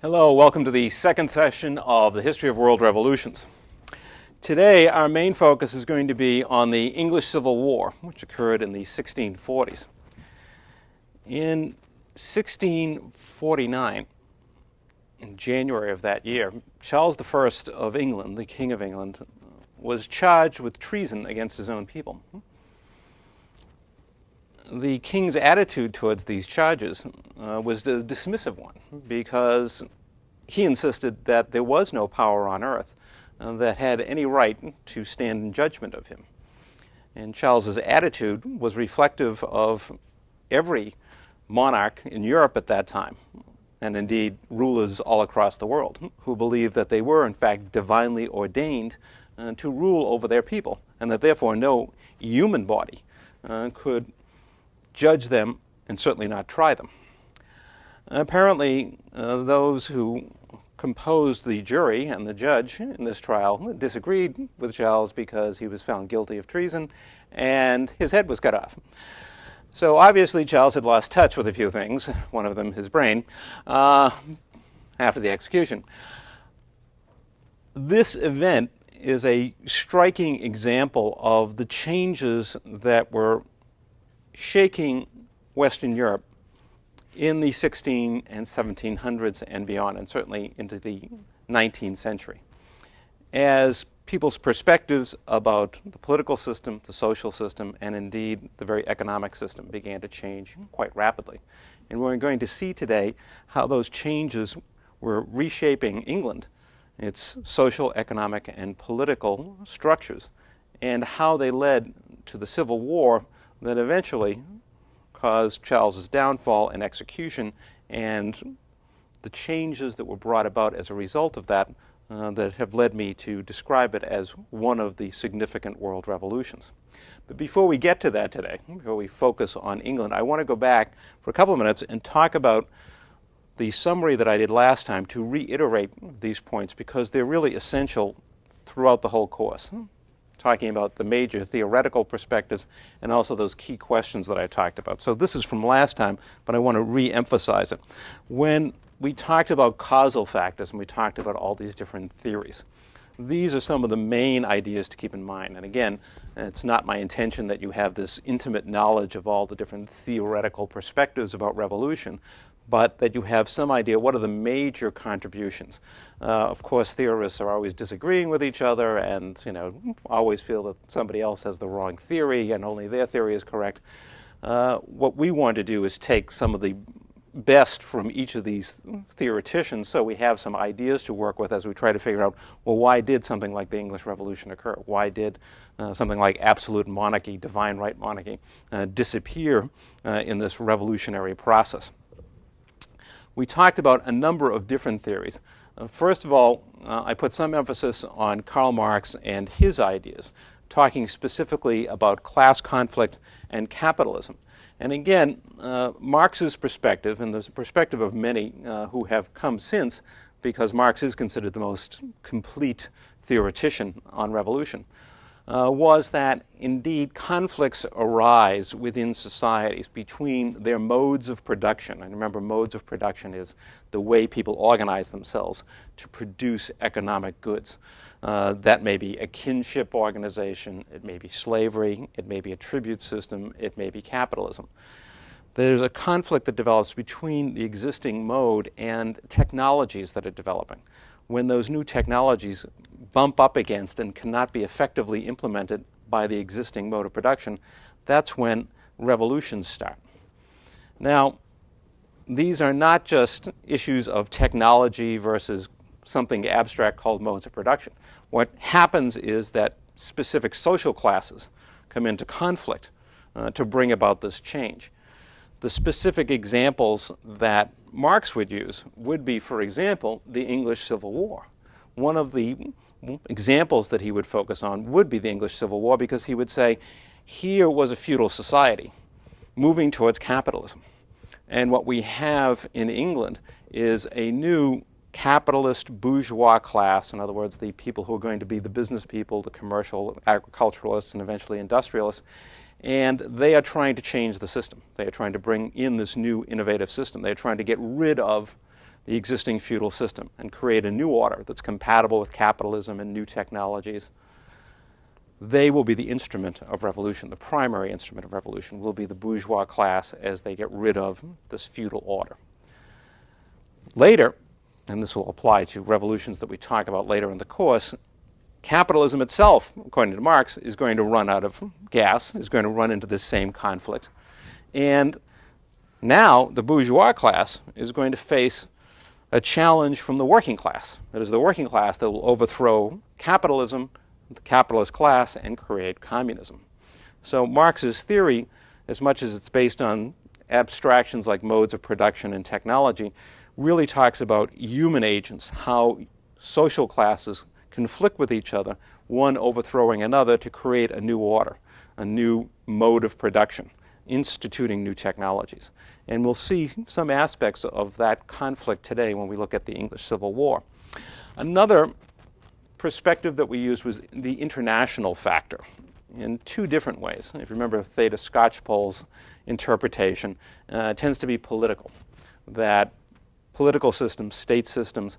Hello, welcome to the second session of the History of World Revolutions. Today, our main focus is going to be on the English Civil War, which occurred in the 1640s. In 1649, in January of that year, Charles I of England, the King of England, was charged with treason against his own people. The king's attitude towards these charges was a dismissive one, because he insisted that there was no power on earth that had any right to stand in judgment of him. And Charles's attitude was reflective of every monarch in Europe at that time, and indeed rulers all across the world, who believed that they were in fact divinely ordained to rule over their people, and that therefore no human body could judge them and certainly not try them. Apparently, those who composed the jury and the judge in this trial disagreed with Charles because he was found guilty of treason and his head was cut off. So obviously Charles had lost touch with a few things, one of them his brain, after the execution. This event is a striking example of the changes that were shaking Western Europe in the 16 and 1700s and beyond, and certainly into the 19th century, as people's perspectives about the political system, the social system, and indeed the very economic system began to change quite rapidly. And we're going to see today how those changes were reshaping England, its social, economic, and political structures, and how they led to the Civil War that eventually caused Charles's downfall and execution, and the changes that were brought about as a result of that that have led me to describe it as one of the significant world revolutions. But before we get to that today, before we focus on England, I want to go back for a couple of minutes and talk about the summary that I did last time to reiterate these points, because they're really essential throughout the whole course. Talking about the major theoretical perspectives and also those key questions that I talked about. So this is from last time, but I want to re-emphasize it. When we talked about causal factors and we talked about all these different theories, these are some of the main ideas to keep in mind. And again, it's not my intention that you have this intimate knowledge of all the different theoretical perspectives about revolution, but that you have some idea what are the major contributions. Of course, theorists are always disagreeing with each other and always feel that somebody else has the wrong theory and only their theory is correct. What we want to do is take some of the best from each of these theoreticians so we have some ideas to work with as we try to figure out, well, why did something like the English Revolution occur? Why did something like absolute monarchy, divine right monarchy, disappear in this revolutionary process? We talked about a number of different theories. First of all, I put some emphasis on Karl Marx and his ideas, talking specifically about class conflict and capitalism. And again, Marx's perspective, and the perspective of many who have come since, because Marx is considered the most complete theoretician on revolution, was that indeed conflicts arise within societies between their modes of production. And remember, modes of production is the way people organize themselves to produce economic goods. That may be a kinship organization, it may be slavery, it may be a tribute system, it may be capitalism. There's a conflict that develops between the existing mode and technologies that are developing. When those new technologies bump up against and cannot be effectively implemented by the existing mode of production, that's when revolutions start. Now, these are not just issues of technology versus something abstract called modes of production. What happens is that specific social classes come into conflict to bring about this change. The specific examples that Marx would use would be, for example, the English Civil War. One of the examples that he would focus on would be the English Civil War, because he would say, here was a feudal society moving towards capitalism. And what we have in England is a new capitalist bourgeois class, in other words, the people who are going to be the business people, the commercial agriculturalists, and eventually industrialists, and they are trying to change the system. They are trying to bring in this new innovative system. They are trying to get rid of the existing feudal system and create a new order that's compatible with capitalism and new technologies, they will be the instrument of revolution. The primary instrument of revolution will be the bourgeois class as they get rid of this feudal order. Later, and this will apply to revolutions that we talk about later in the course, capitalism itself, according to Marx, is going to run out of gas, is going to run into this same conflict. And now the bourgeois class is going to face a challenge from the working class. It is the working class that will overthrow capitalism, the capitalist class, and create communism. So Marx's theory, as much as it's based on abstractions like modes of production and technology, really talks about human agents, how social classes conflict with each other, one overthrowing another to create a new order, a new mode of production, instituting new technologies. And we'll see some aspects of that conflict today when we look at the English Civil War. Another perspective that we used was the international factor in two different ways. If you remember Theda Skocpol's interpretation, tends to be political, that political systems, state systems,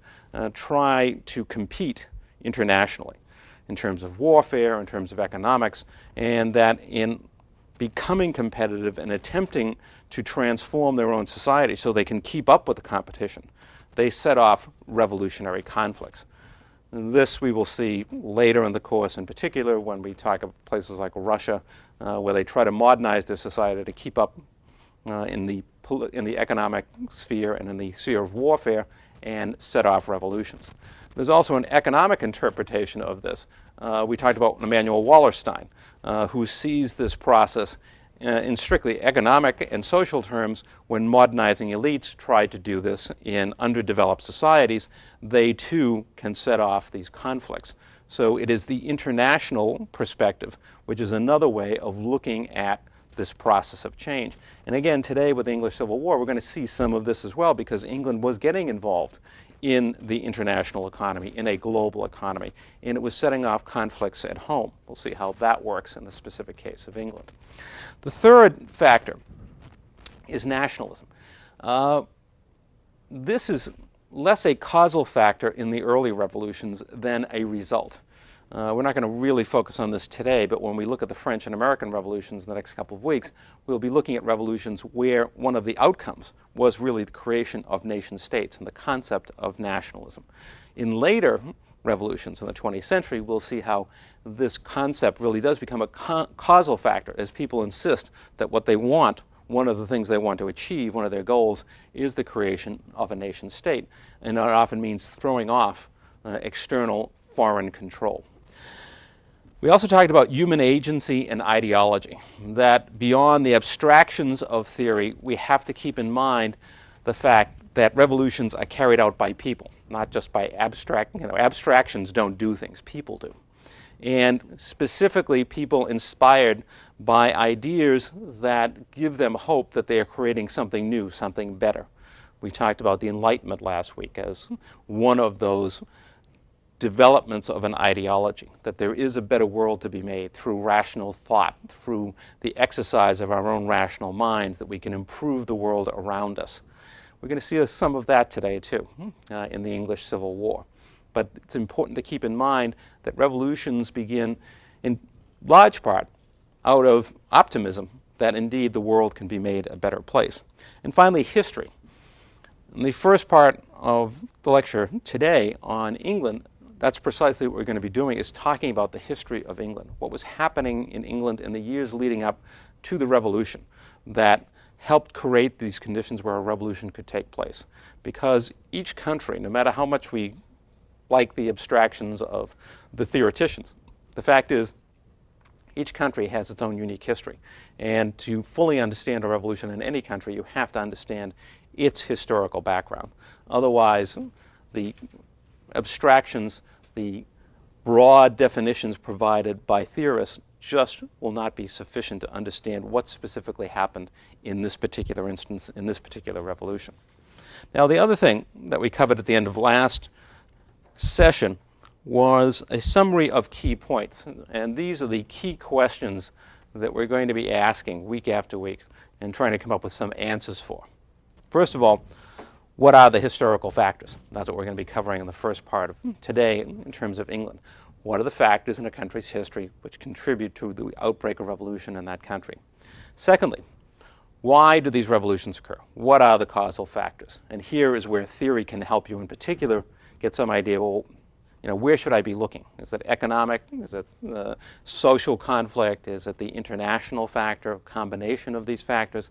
try to compete internationally in terms of warfare, in terms of economics, and that in becoming competitive and attempting to transform their own society so they can keep up with the competition, they set off revolutionary conflicts. And this we will see later in the course, in particular when we talk about places like Russia, where they try to modernize their society to keep up in the economic sphere and in the sphere of warfare and set off revolutions. There's also an economic interpretation of this. We talked about Immanuel Wallerstein, who sees this process in strictly economic and social terms. When modernizing elites try to do this in underdeveloped societies, they too can set off these conflicts. So it is the international perspective, which is another way of looking at this process of change. And again, today with the English Civil War, we're going to see some of this as well, because England was getting involved in the international economy, in a global economy, and it was setting off conflicts at home. We'll see how that works in the specific case of England. The third factor is nationalism. This is less a causal factor in the early revolutions than a result. We're not going to really focus on this today, but when we look at the French and American revolutions in the next couple of weeks, we'll be looking at revolutions where one of the outcomes was really the creation of nation states and the concept of nationalism. In later revolutions in the 20th century, we'll see how this concept really does become a causal factor as people insist that what they want, one of the things they want to achieve, one of their goals, is the creation of a nation state. And that often means throwing off external foreign control. We also talked about human agency and ideology, that beyond the abstractions of theory, we have to keep in mind the fact that revolutions are carried out by people, not just by abstractions don't do things, people do. And specifically, people inspired by ideas that give them hope that they are creating something new, something better. We talked about the Enlightenment last week as one of those developments of an ideology, that there is a better world to be made through rational thought, through the exercise of our own rational minds, that we can improve the world around us. We're going to see some of that today too in the English Civil War. But it's important to keep in mind that revolutions begin in large part out of optimism that indeed the world can be made a better place. And finally, history. In the first part of the lecture today on England, that's precisely what we're going to be doing, is talking about the history of England, what was happening in England in the years leading up to the revolution that helped create these conditions where a revolution could take place. Because each country, no matter how much we like the abstractions of the theoreticians, the fact is each country has its own unique history. And to fully understand a revolution in any country, you have to understand its historical background. Otherwise, the abstractions, the broad definitions provided by theorists just will not be sufficient to understand what specifically happened in this particular instance, in this particular revolution. Now, the other thing that we covered at the end of last session was a summary of key points. And these are the key questions that we're going to be asking week after week and trying to come up with some answers for. First of all, What are the historical factors? That's what we're going to be covering in the first part of today in terms of England. What are the factors in a country's history which contribute to the outbreak of revolution in that country? Secondly, why do these revolutions occur? What are the causal factors? And here is where theory can help you in particular get some idea, well, where should I be looking? Is it economic? Is it social conflict? Is it the international factor, a combination of these factors?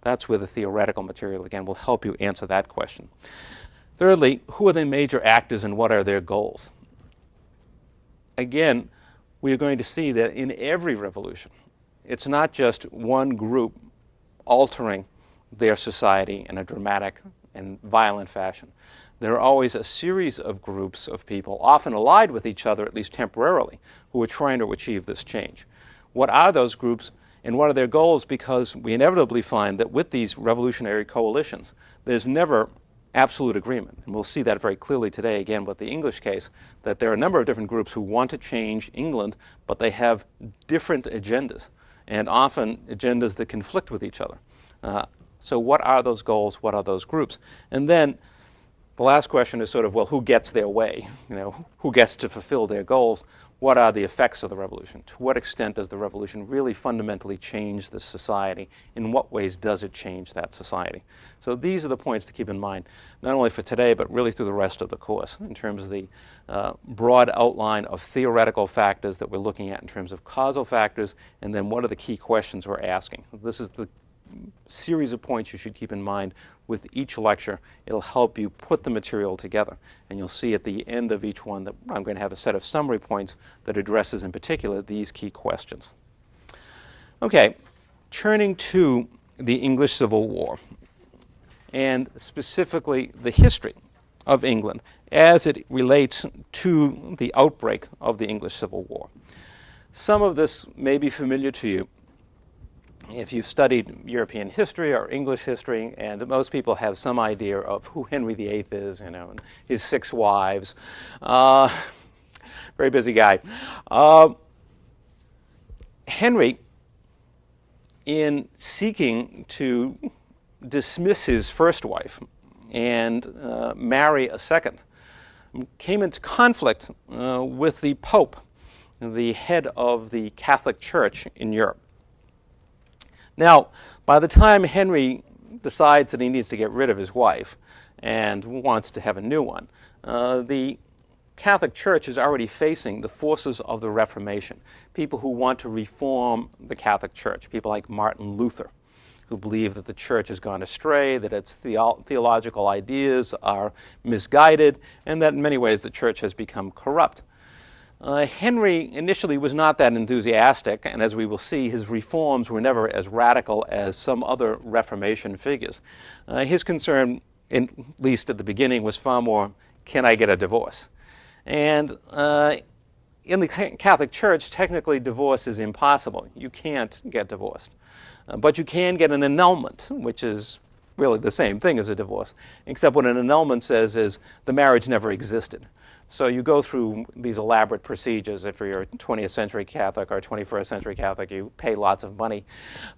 That's where the theoretical material, again, will help you answer that question. Thirdly, who are the major actors and what are their goals? Again, we are going to see that in every revolution, it's not just one group altering their society in a dramatic and violent fashion. There are always a series of groups of people, often allied with each other, at least temporarily, who are trying to achieve this change. What are those groups and what are their goals? Because we inevitably find that with these revolutionary coalitions, there's never absolute agreement. And we'll see that very clearly today, again, with the English case, that there are a number of different groups who want to change England, but they have different agendas, and often agendas that conflict with each other. So what are those goals? What are those groups? And then the last question is sort of, well, who gets their way? Who gets to fulfill their goals? What are the effects of the revolution? To what extent does the revolution really fundamentally change the society? In what ways does it change that society? So these are the points to keep in mind, not only for today, but really through the rest of the course, in terms of the broad outline of theoretical factors that we're looking at in terms of causal factors, and then what are the key questions we're asking. This is the series of points you should keep in mind with each lecture. It'll help you put the material together. And you'll see at the end of each one that I'm going to have a set of summary points that addresses in particular these key questions. Okay, turning to the English Civil War, and specifically the history of England as it relates to the outbreak of the English Civil War. Some of this may be familiar to you if you've studied European history or English history, and most people have some idea of who Henry VIII is, and his 6 wives. Very busy guy. Henry, in seeking to dismiss his first wife and marry a second, came into conflict with the Pope, the head of the Catholic Church in Europe. Now, by the time Henry decides that he needs to get rid of his wife and wants to have a new one, the Catholic Church is already facing the forces of the Reformation, people who want to reform the Catholic Church, people like Martin Luther, who believe that the Church has gone astray, that its theological ideas are misguided, and that in many ways the Church has become corrupt. Henry initially was not that enthusiastic, and as we will see, his reforms were never as radical as some other Reformation figures. His concern, at least at the beginning, was far more, can I get a divorce? And in the Catholic Church, technically divorce is impossible. You can't get divorced. But you can get an annulment, which is really the same thing as a divorce, except what an annulment says is the marriage never existed. So you go through these elaborate procedures. If you're a 20th century Catholic or 21st century Catholic, you pay lots of money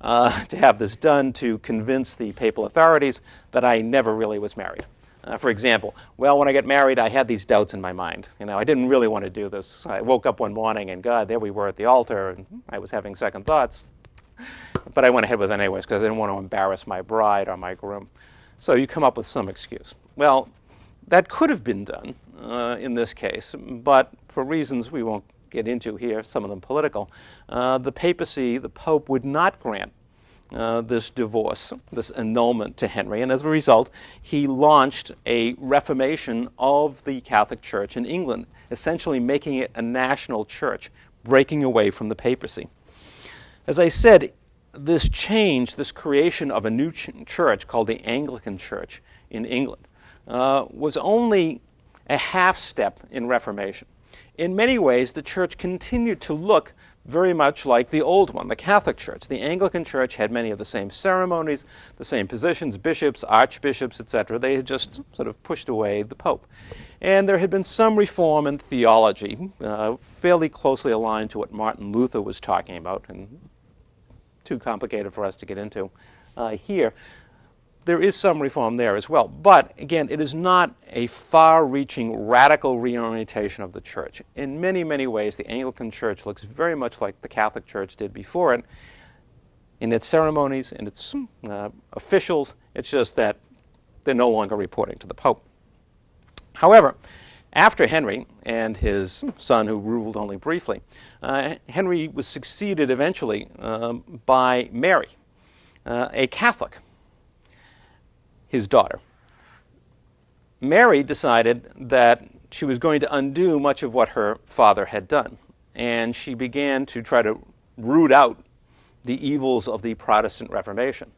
to have this done to convince the papal authorities that I never really was married. For example, well, when I got married, I had these doubts in my mind. I didn't really want to do this. I woke up one morning and God, there we were at the altar, and I was having second thoughts. But I went ahead with it anyways because I didn't want to embarrass my bride or my groom. So you come up with some excuse. Well, that could have been done in this case, but for reasons we won't get into here, some of them political, the papacy, the Pope, would not grant this divorce, this annulment to Henry, and as a result, he launched a reformation of the Catholic Church in England, essentially making it a national church, breaking away from the papacy. As I said, this change, this creation of a new church called the Anglican Church in England, was only a half step in Reformation. In many ways, the church continued to look very much like the old one, the Catholic Church. The Anglican Church had many of the same ceremonies, the same positions, bishops, archbishops, etc. They had just sort of pushed away the Pope. And there had been some reform in theology, fairly closely aligned to what Martin Luther was talking about, and too complicated for us to get into here. there is some reform there as well. But again, it is not a far-reaching radical reorientation of the church. In many, many ways, the Anglican Church looks very much like the Catholic Church did before it in its ceremonies, in its officials. It's just that they're no longer reporting to the Pope. However, after Henry and his son, who ruled only briefly, Henry was succeeded eventually by Mary, a Catholic, his daughter. Mary decided that she was going to undo much of what her father had done, and she began to try to root out the evils of the Protestant Reformation.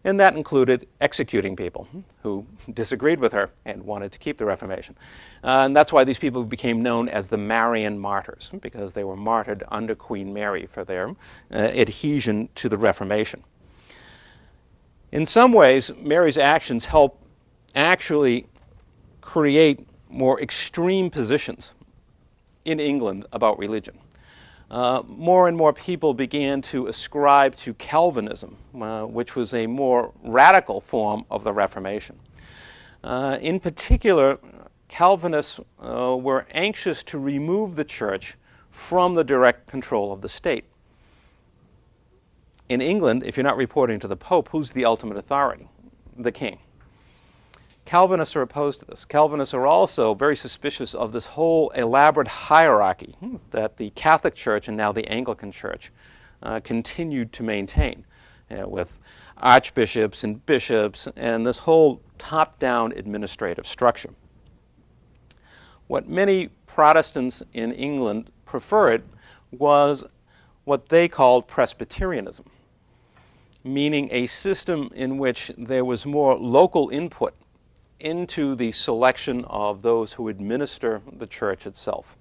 And that included executing people who disagreed with her and wanted to keep the Reformation. And that's why these people became known as the Marian martyrs, because they were martyred under Queen Mary for their adhesion to the Reformation. In some ways, Mary's actions help actually create more extreme positions in England about religion. More and more people began to ascribe to Calvinism, which was a more radical form of the Reformation. In particular, Calvinists were anxious to remove the church from the direct control of the state. In England, if you're not reporting to the Pope, who's the ultimate authority? The king. Calvinists are opposed to this. Calvinists are also very suspicious of this whole elaborate hierarchy that the Catholic Church and now the Anglican Church continued to maintain, with archbishops and bishops and this whole top-down administrative structure. What many Protestants in England preferred was what they called Presbyterianism, meaning a system in which there was more local input into the selection of those who administer the church itself.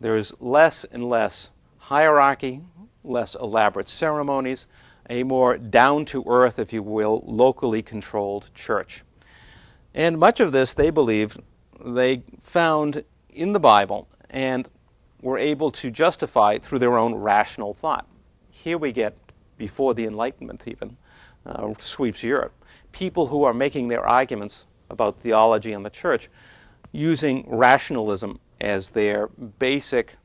There is less and less hierarchy, less elaborate ceremonies, a more down-to-earth, if you will, locally controlled church. And much of this, they believed, they found in the Bible and were able to justify through their own rational thought. Here we get, before the Enlightenment even sweeps Europe, people who are making their arguments about theology and the church using rationalism as their basic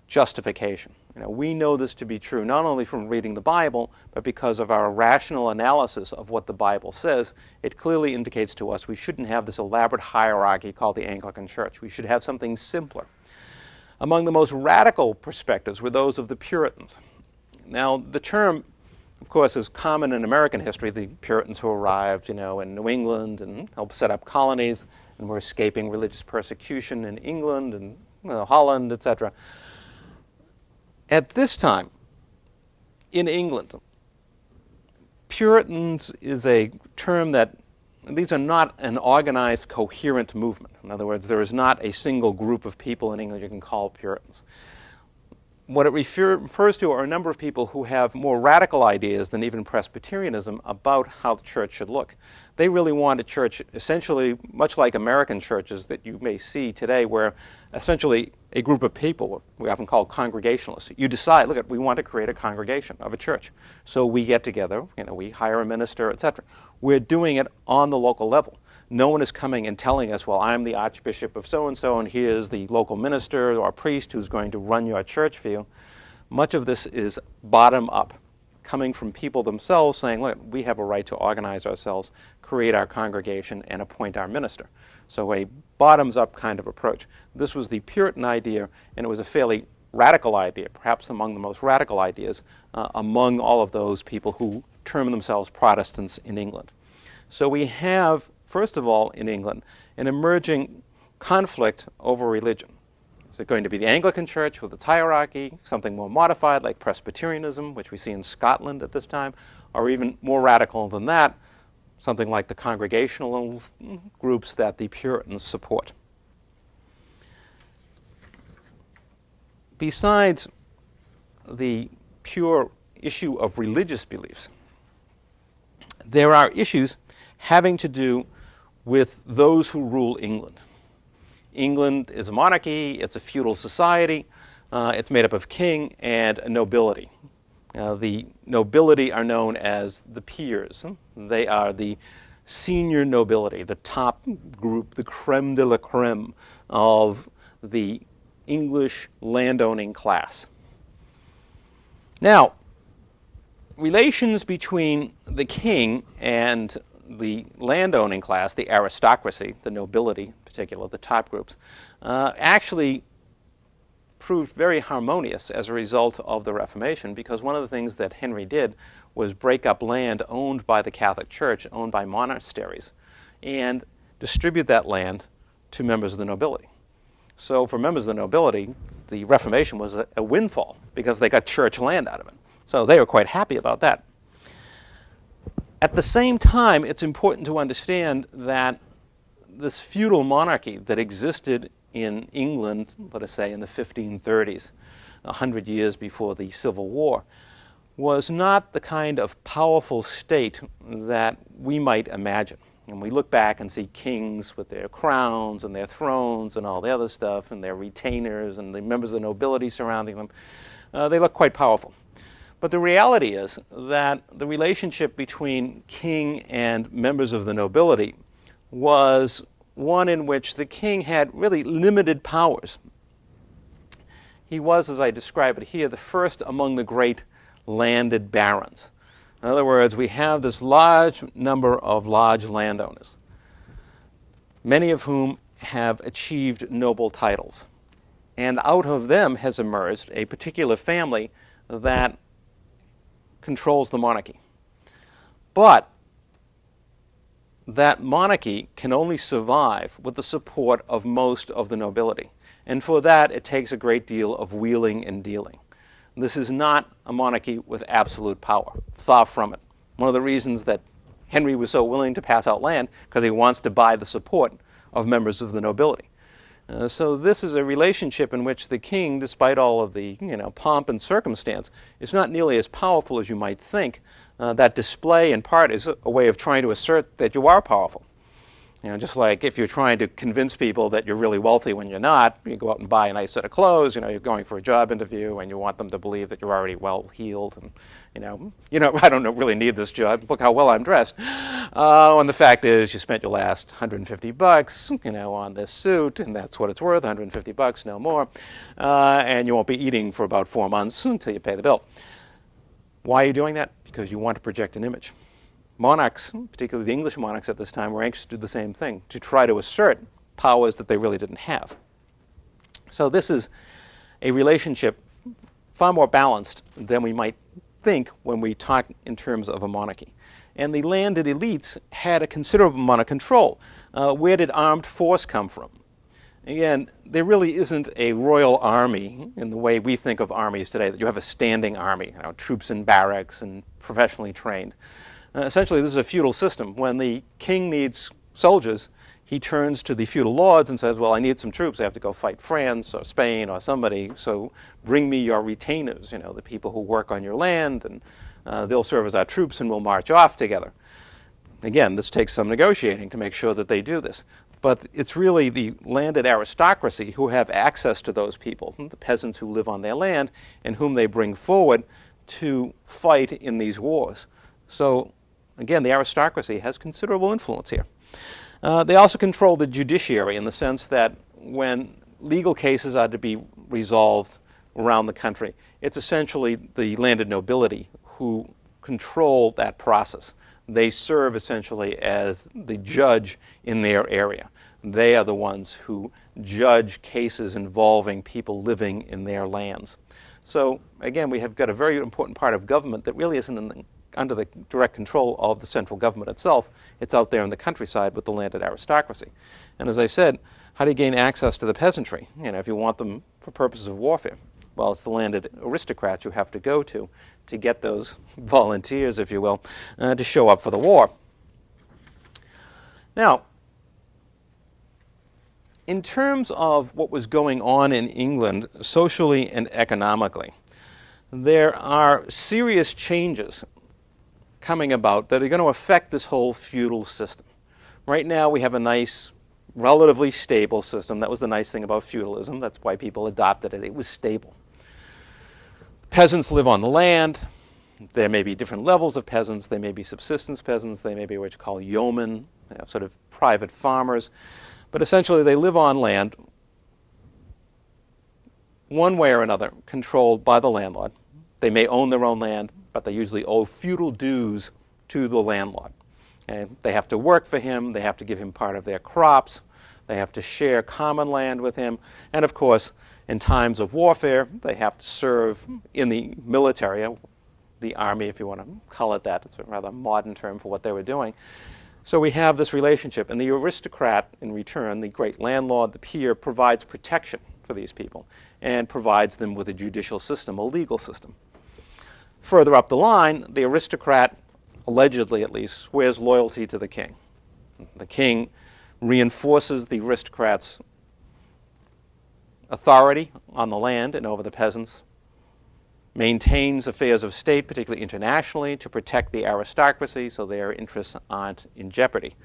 justification. We know this to be true not only from reading the Bible, but because of our rational analysis of what the Bible says. It clearly indicates to us we shouldn't have this elaborate hierarchy called the Anglican Church. We should have something simpler. Among the most radical perspectives were those of the Puritans. Now, the term, of course, is common in American history. The Puritans who arrived, in New England and helped set up colonies and were escaping religious persecution in England and Holland, etc. At this time, in England, Puritans is a term that these are not an organized, coherent movement. In other words, there is not a single group of people in England you can call Puritans. What it refers to are a number of people who have more radical ideas than even Presbyterianism about how the church should look. They really want a church essentially much like American churches that you may see today, where essentially a group of people, we often call congregationalists, you decide, look, we want to create a congregation of a church. So we get together, we hire a minister, etc. We're doing it on the local level. No one is coming and telling us, well, I'm the Archbishop of so-and-so, and here's the local minister or priest who's going to run your church for you. Much of this is bottom-up, coming from people themselves saying, look, we have a right to organize ourselves, create our congregation, and appoint our minister. So a bottoms-up kind of approach. This was the Puritan idea, and it was a fairly radical idea, perhaps among the most radical ideas among all of those people who term themselves Protestants in England. So we have, first of all, in England, an emerging conflict over religion. Is it going to be the Anglican Church with its hierarchy, something more modified like Presbyterianism, which we see in Scotland at this time, or even more radical than that, something like the congregational groups that the Puritans support? Besides the pure issue of religious beliefs, there are issues having to do with those who rule England. England is a monarchy, it's a feudal society, it's made up of king and nobility. The nobility are known as the peers. They are the senior nobility, the top group, the creme de la creme of the English landowning class. Now, relations between the king and the landowning class, the aristocracy, the nobility in particular, the top groups, actually proved very harmonious as a result of the Reformation, because one of the things that Henry did was break up land owned by the Catholic Church, owned by monasteries, and distribute that land to members of the nobility. So for members of the nobility, the Reformation was a windfall because they got church land out of it. So they were quite happy about that. At the same time, it's important to understand that this feudal monarchy that existed in England, let us say in the 1530s, 100 years before the Civil War, was not the kind of powerful state that we might imagine. And we look back and see kings with their crowns and their thrones and all the other stuff, and their retainers and the members of the nobility surrounding them. They look quite powerful. But the reality is that the relationship between king and members of the nobility was one in which the king had really limited powers. He was, as I describe it here, the first among the great landed barons. In other words, we have this large number of large landowners, many of whom have achieved noble titles. And out of them has emerged a particular family that controls the monarchy. But that monarchy can only survive with the support of most of the nobility. And for that, it takes a great deal of wheeling and dealing. This is not a monarchy with absolute power, far from it. One of the reasons that Henry was so willing to pass out land, because he wants to buy the support of members of the nobility. So this is a relationship in which the king, despite all of the pomp and circumstance, is not nearly as powerful as you might think. That display, in part, is a way of trying to assert that you are powerful. Just like if you're trying to convince people that you're really wealthy when you're not, you go out and buy a nice set of clothes, you're going for a job interview and you want them to believe that you're already well-heeled and, I don't really need this job, look how well I'm dressed. And the fact is you spent your last $150, on this suit, and that's what it's worth, $150, no more, and you won't be eating for about 4 months until you pay the bill. Why are you doing that? Because you want to project an image. Monarchs, particularly the English monarchs at this time, were anxious to do the same thing, to try to assert powers that they really didn't have. So this is a relationship far more balanced than we might think when we talk in terms of a monarchy. And the landed elites had a considerable amount of control. Where did armed force come from? Again, there really isn't a royal army in the way we think of armies today, that you have a standing army, troops in barracks and professionally trained. Essentially, this is a feudal system. When the king needs soldiers, he turns to the feudal lords and says, well, I need some troops. I have to go fight France or Spain or somebody, so bring me your retainers, the people who work on your land, and they'll serve as our troops and we'll march off together. Again, this takes some negotiating to make sure that they do this. But it's really the landed aristocracy who have access to those people, the peasants who live on their land, and whom they bring forward to fight in these wars. So again, the aristocracy has considerable influence here. They also control the judiciary in the sense that when legal cases are to be resolved around the country, it's essentially the landed nobility who control that process. They serve essentially as the judge in their area. They are the ones who judge cases involving people living in their lands. So again, we have got a very important part of government that really isn't under the direct control of the central government itself. It's out there in the countryside with the landed aristocracy. And as I said, how do you gain access to the peasantry, if you want them for purposes of warfare? Well, it's the landed aristocrats you have to go to get those volunteers, if you will, to show up for the war. Now, in terms of what was going on in England socially and economically, there are serious changes coming about that are going to affect this whole feudal system. Right now we have a nice, relatively stable system. That was the nice thing about feudalism. That's why people adopted it. It was stable. Peasants live on the land. There may be different levels of peasants. They may be subsistence peasants. They may be what you call yeomen, sort of private farmers. But essentially, they live on land one way or another, controlled by the landlord. They may own their own land, but they usually owe feudal dues to the landlord. And they have to work for him. They have to give him part of their crops. They have to share common land with him. And of course, in times of warfare, they have to serve in the military, the army, if you want to call it that. It's a rather modern term for what they were doing. So we have this relationship. And the aristocrat, in return, the great landlord, the peer, provides protection for these people and provides them with a judicial system, a legal system. Further up the line, the aristocrat, allegedly at least, swears loyalty to the king. The king reinforces the aristocrat's authority on the land and over the peasants, maintains affairs of state, particularly internationally, to protect the aristocracy so their interests aren't in jeopardy.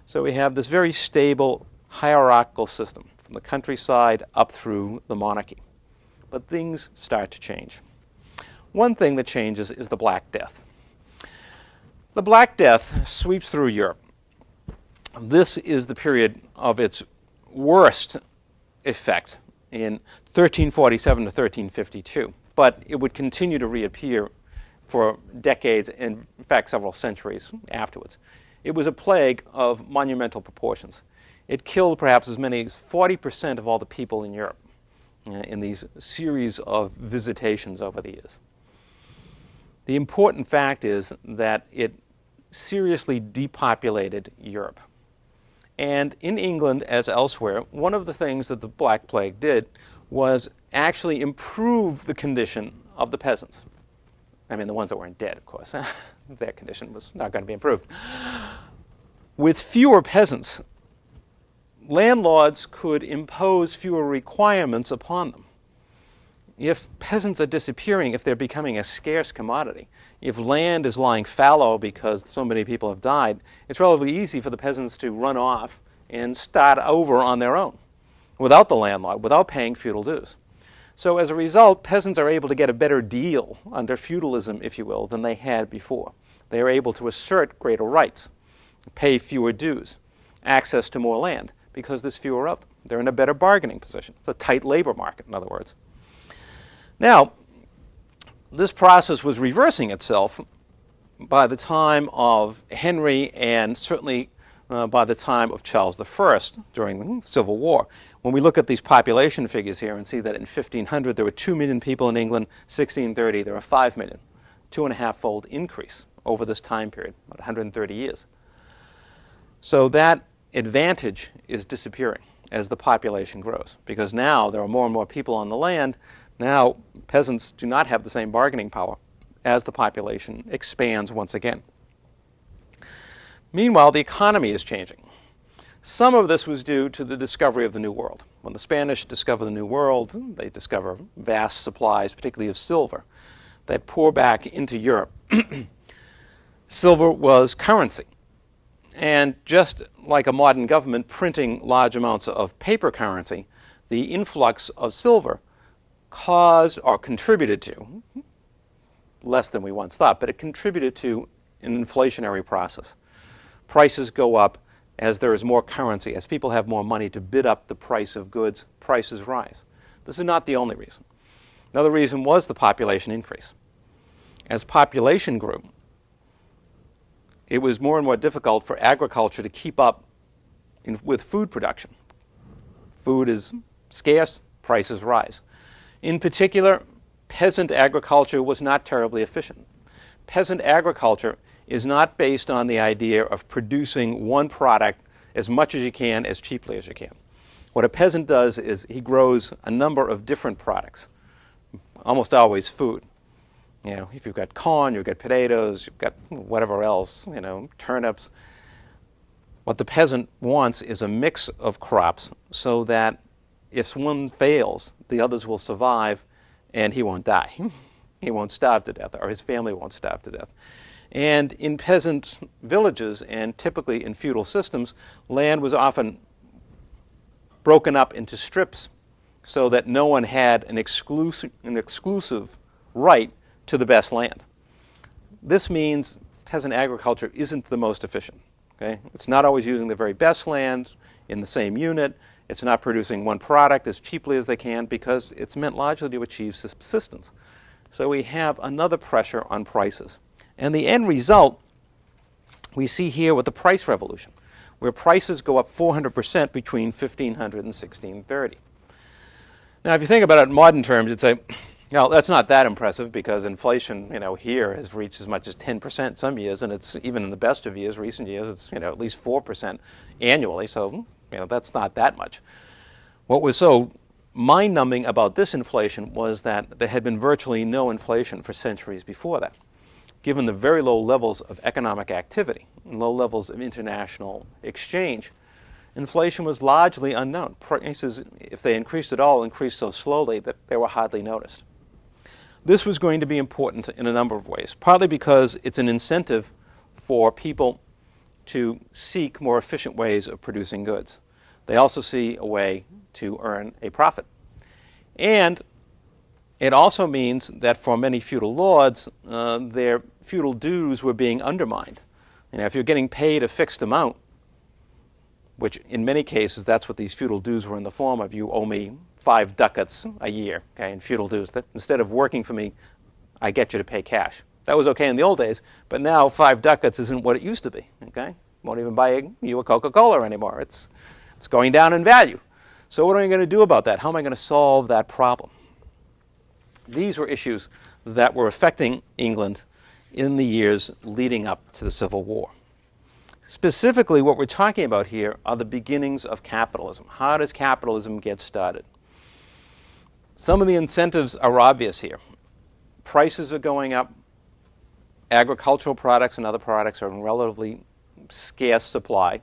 So we have this very stable hierarchical system from the countryside up through the monarchy. But things start to change. One thing that changes is the Black Death. The Black Death sweeps through Europe. This is the period of its worst effect in 1347 to 1352, but it would continue to reappear for decades and, in fact, several centuries afterwards. It was a plague of monumental proportions. It killed perhaps as many as 40% of all the people in Europe in these series of visitations over the years. The important fact is that it seriously depopulated Europe. And in England, as elsewhere, one of the things that the Black Plague did was actually improve the condition of the peasants. I mean, the ones that weren't dead, of course. Their condition was not going to be improved. With fewer peasants, landlords could impose fewer requirements upon them. If peasants are disappearing, if they're becoming a scarce commodity, if land is lying fallow because so many people have died, it's relatively easy for the peasants to run off and start over on their own without the landlord, without paying feudal dues. So as a result, peasants are able to get a better deal under feudalism, if you will, than they had before. They are able to assert greater rights, pay fewer dues, access to more land, because there's fewer of them. They're in a better bargaining position. It's a tight labor market, in other words. Now, this process was reversing itself by the time of Henry and certainly by the time of Charles I during the Civil War. When we look at these population figures here and see that in 1500 there were 2 million people in England, 1630 there were 5 million, 2.5-fold increase over this time period, about 130 years. So that advantage is disappearing as the population grows, because now there are more and more people on the land. Now peasants do not have the same bargaining power as the population expands once again. Meanwhile, the economy is changing. Some of this was due to the discovery of the New World. When the Spanish discover the New World, they discover vast supplies, particularly of silver, that pour back into Europe. Silver was currency. And just like a modern government printing large amounts of paper currency, the influx of silver caused or contributed to, less than we once thought, but it contributed to an inflationary process. Prices go up as there is more currency. As people have more money to bid up the price of goods, prices rise. This is not the only reason. Another reason was the population increase. As population grew, it was more and more difficult for agriculture to keep up with food production. Food is scarce, prices rise. In particular, peasant agriculture was not terribly efficient. Peasant agriculture is not based on the idea of producing one product as much as you can, as cheaply as you can. What a peasant does is he grows a number of different products, almost always food. You know, if you've got corn, you've got potatoes, you've got whatever else, you know, turnips. What the peasant wants is a mix of crops so that if one fails, the others will survive and he won't die. He won't starve to death, or his family won't starve to death. And in peasant villages, and typically in feudal systems, land was often broken up into strips so that no one had an exclusive right to the best land. this means peasant agriculture isn't the most efficient. Okay? It's not always using the very best land in the same unit. It's not producing one product as cheaply as they can because it's meant largely to achieve subsistence. So we have another pressure on prices. And the end result we see here with the price revolution, where prices go up 400% between 1500 and 1630. Now, if you think about it in modern terms, you'd say, well, that's not that impressive because inflation, here has reached as much as 10% some years, and it's even in the best of years, recent years, it's at least 4% annually. So that's not that much. What was so mind-numbing about this inflation was that there had been virtually no inflation for centuries before that. Given the very low levels of economic activity and low levels of international exchange, inflation was largely unknown. Prices, if they increased at all, increased so slowly that they were hardly noticed. This was going to be important in a number of ways, partly because it's an incentive for people to seek more efficient ways of producing goods. They also see a way to earn a profit. And it also means that for many feudal lords, their feudal dues were being undermined. If you're getting paid a fixed amount, which in many cases that's what these feudal dues were in the form of, you owe me 5 ducats a year, okay, in feudal dues. That instead of working for me, I get you to pay cash. That was okay in the old days, but now 5 ducats isn't what it used to be, okay? Won't even buy you a Coca-Cola anymore. It's going down in value. So what am I going to do about that? How am I going to solve that problem? These were issues that were affecting England in the years leading up to the Civil War. Specifically, what we're talking about here are the beginnings of capitalism. How does capitalism get started? Some of the incentives are obvious here. Prices are going up. Agricultural products and other products are in relatively scarce supply.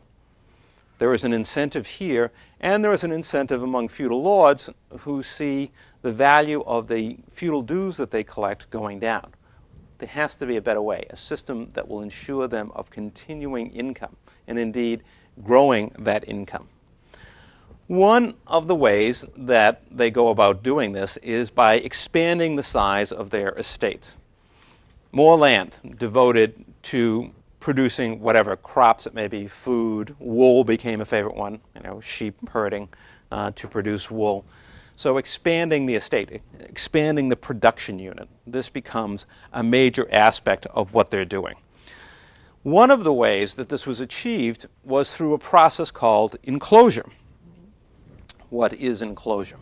There is an incentive here, and there is an incentive among feudal lords who see the value of the feudal dues that they collect going down. There has to be a better way, a system that will ensure them of continuing income and indeed growing that income. One of the ways that they go about doing this is by expanding the size of their estates. More land devoted to producing whatever crops it may be, food, wool became a favorite one, sheep herding to produce wool. So expanding the estate, expanding the production unit, this becomes a major aspect of what they're doing. One of the ways that this was achieved was through a process called enclosure. What is enclosure?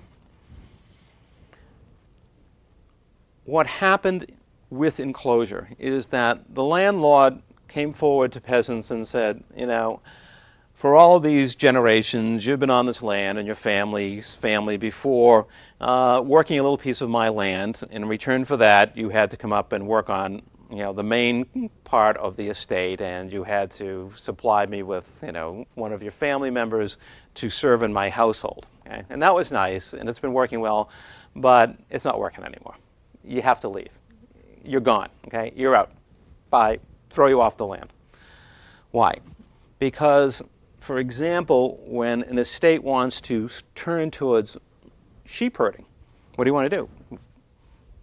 What happened with enclosure is that the landlord came forward to peasants and said, for all of these generations, you've been on this land and your family's family before, working a little piece of my land. In return for that, you had to come up and work on, the main part of the estate, and you had to supply me with, one of your family members to serve in my household. Okay? And that was nice, and it's been working well, but it's not working anymore. You have to leave. You're gone. Okay? You're out. Bye. Throw you off the land. Why? Because, for example, when an estate wants to turn towards sheep herding, what do you want to do?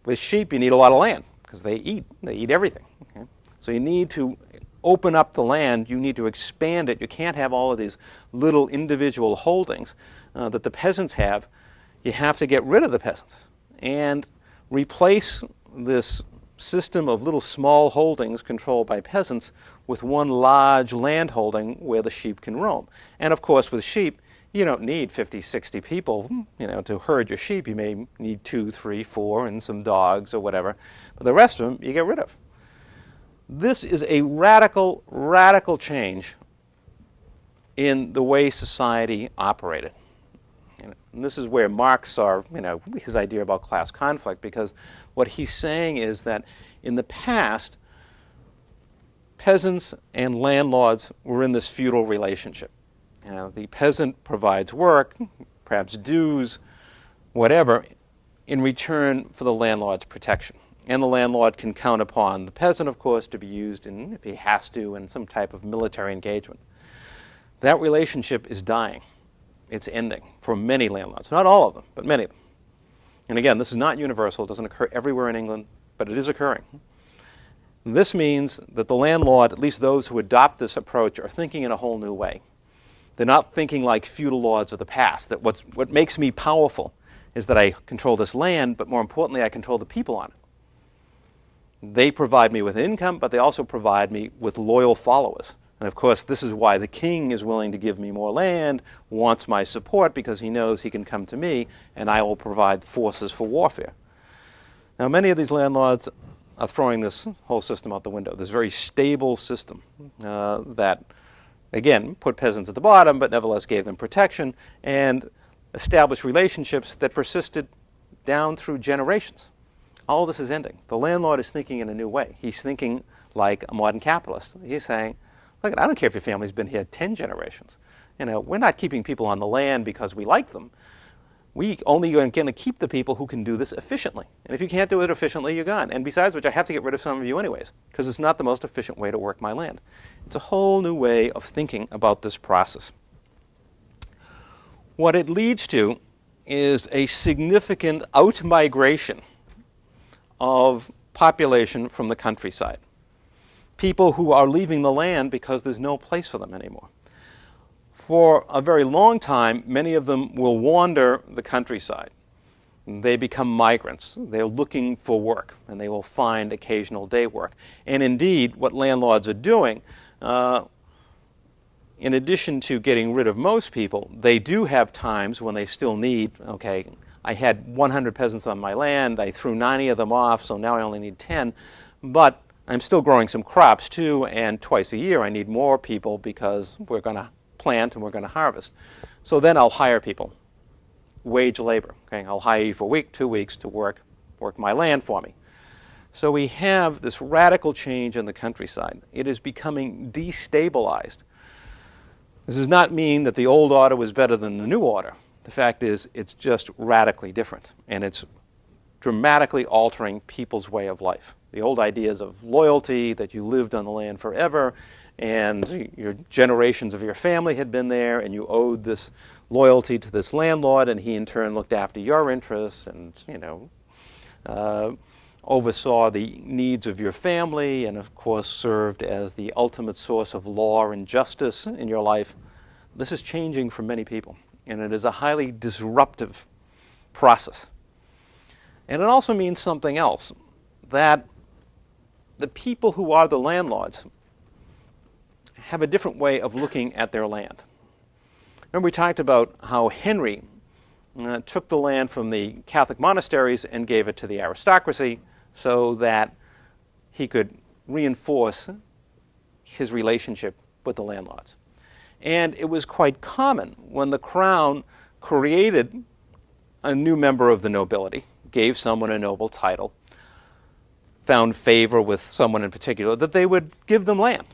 With sheep, you need a lot of land because they eat everything. Okay? So you need to open up the land. You need to expand it. You can't have all of these little individual holdings that the peasants have. You have to get rid of the peasants and replace this system of little small holdings controlled by peasants with one large land holding where the sheep can roam. And of course, with sheep, you don't need 50, 60 people, to herd your sheep. You may need 2, 3, 4, and some dogs or whatever. But the rest of them, you get rid of. This is a radical, radical change in the way society operated. And this is where Marx saw, his idea about class conflict, because what he's saying is that in the past, peasants and landlords were in this feudal relationship. The peasant provides work, perhaps dues, whatever, in return for the landlord's protection. And the landlord can count upon the peasant, of course, to be used, if he has to, in some type of military engagement. That relationship is dying. It's ending for many landlords. Not all of them, but many of them. And again, this is not universal. It doesn't occur everywhere in England, but it is occurring. This means that the landlord, at least those who adopt this approach, are thinking in a whole new way. They're not thinking like feudal lords of the past, that what makes me powerful is that I control this land, but more importantly, I control the people on it. They provide me with income, but they also provide me with loyal followers. And of course, this is why the king is willing to give me more land, wants my support, because he knows he can come to me and I will provide forces for warfare. Now, many of these landlords are throwing this whole system out the window, this very stable system that, again, put peasants at the bottom, but nevertheless gave them protection and established relationships that persisted down through generations. All this is ending. The landlord is thinking in a new way. He's thinking like a modern capitalist. He's saying, look, I don't care if your family's been here 10 generations. We're not keeping people on the land because we like them. We only are going to keep the people who can do this efficiently. And if you can't do it efficiently, you're gone. And besides which, I have to get rid of some of you anyways, because it's not the most efficient way to work my land. It's a whole new way of thinking about this process. What it leads to is a significant out-migration of population from the countryside. People who are leaving the land because there's no place for them anymore. For a very long time, many of them will wander the countryside. They become migrants. They're looking for work, and they will find occasional day work. And indeed, what landlords are doing, in addition to getting rid of most people, they do have times when they still need, okay, I had 100 peasants on my land, I threw 90 of them off, so now I only need 10, but I'm still growing some crops too, and twice a year I need more people because we're going to plant and we're going to harvest. So then I'll hire people, wage labor. Okay? I'll hire you for a week, 2 weeks to work my land for me. So we have this radical change in the countryside. It is becoming destabilized. This does not mean that the old order was better than the new order. The fact is, it's just radically different, and it's dramatically altering people's way of life. The old ideas of loyalty, that you lived on the land forever, and your generations of your family had been there, and you owed this loyalty to this landlord, and he in turn looked after your interests and, oversaw the needs of your family, and of course served as the ultimate source of law and justice in your life. This is changing for many people, and it is a highly disruptive process. And it also means something else, that the people who are the landlords have a different way of looking at their land. Remember, we talked about how Henry took the land from the Catholic monasteries and gave it to the aristocracy so that he could reinforce his relationship with the landlords. And it was quite common when the crown created a new member of the nobility, gave someone a noble title, found favor with someone in particular, that they would give them land.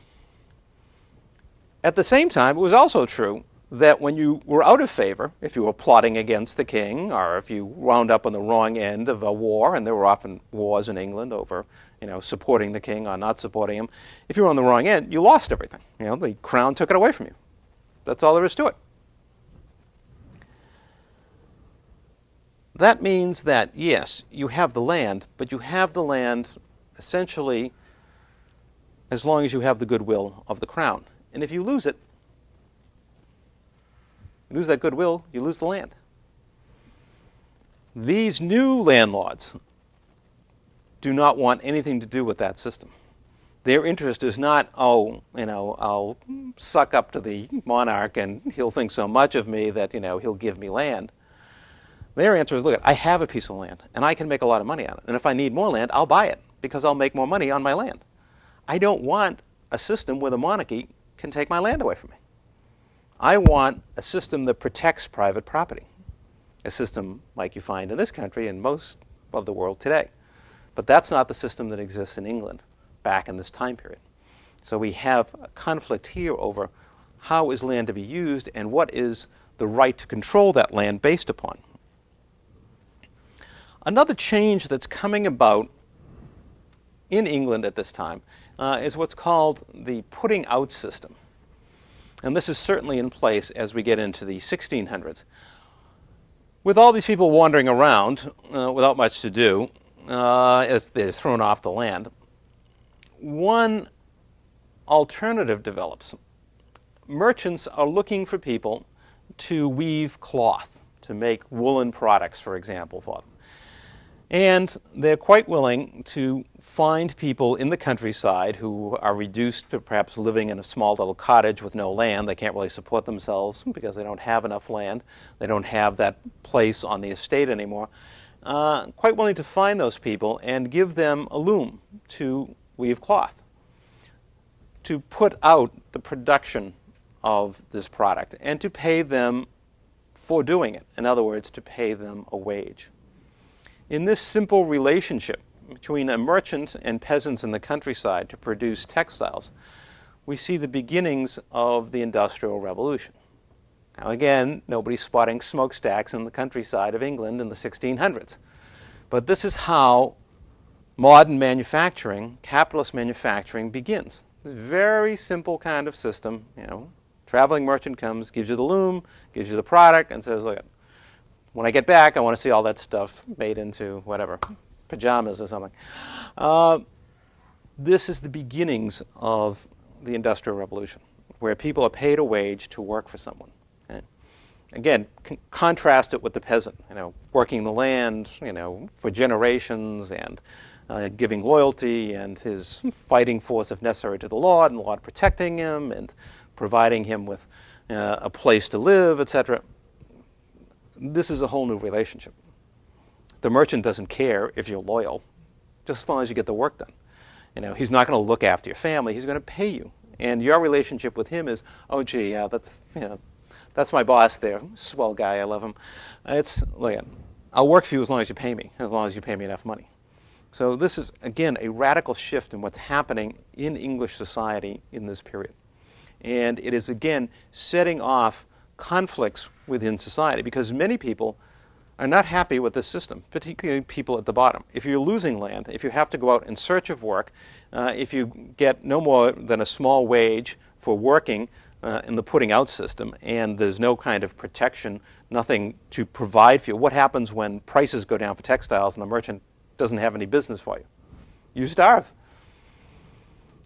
At the same time, it was also true that when you were out of favor, if you were plotting against the king, or if you wound up on the wrong end of a war, and there were often wars in England over, supporting the king or not supporting him, if you were on the wrong end, you lost everything. The crown took it away from you. That's all there is to it. That means that, yes, you have the land, but you have the land essentially as long as you have the goodwill of the crown. And if you lose it, you lose that goodwill, you lose the land. These new landlords do not want anything to do with that system. Their interest is not, I'll suck up to the monarch and he'll think so much of me that, he'll give me land. Their answer is, look, I have a piece of land and I can make a lot of money on it. And if I need more land, I'll buy it because I'll make more money on my land. I don't want a system where the monarchy can take my land away from me. I want a system that protects private property, a system like you find in this country and most of the world today. But that's not the system that exists in England back in this time period. So we have a conflict here over how is land to be used and what is the right to control that land based upon. Another change that's coming about in England at this time is what's called the putting out system. And this is certainly in place as we get into the 1600s. With all these people wandering around without much to do, if they're thrown off the land, one alternative develops. Merchants are looking for people to weave cloth, to make woolen products, for example, for them. And they're quite willing to find people in the countryside who are reduced to perhaps living in a small little cottage with no land. They can't really support themselves because they don't have enough land. They don't have that place on the estate anymore. Quite willing to find those people and give them a loom to weave cloth, to put out the production of this product, and to pay them for doing it. In other words, to pay them a wage. In this simple relationship between a merchant and peasants in the countryside to produce textiles, we see the beginnings of the Industrial Revolution. Now again, nobody's spotting smokestacks in the countryside of England in the 1600s. But this is how modern manufacturing, capitalist manufacturing, begins. It's a very simple kind of system. Traveling merchant comes, gives you the loom, gives you the product, and says, look, when I get back, I want to see all that stuff made into whatever, pajamas or something. This is the beginnings of the Industrial Revolution, where people are paid a wage to work for someone. Okay? Again, contrast it with the peasant, working the land, for generations, and giving loyalty, and his fighting force if necessary to the law, and the law protecting him, and providing him with a place to live, etc. This is a whole new relationship. The merchant doesn't care if you're loyal, just as long as you get the work done. He's not going to look after your family. He's going to pay you. And your relationship with him is, oh, gee, yeah, that's my boss there. Swell guy, I love him. Look, I'll work for you as long as you pay me, as long as you pay me enough money. So this is, again, a radical shift in what's happening in English society in this period. And it is, again, setting off conflicts within society, because many people are not happy with this system, particularly people at the bottom. If you're losing land, if you have to go out in search of work, if you get no more than a small wage for working in the putting out system, and there's no kind of protection, nothing to provide for you, what happens when prices go down for textiles and the merchant doesn't have any business for you? You starve.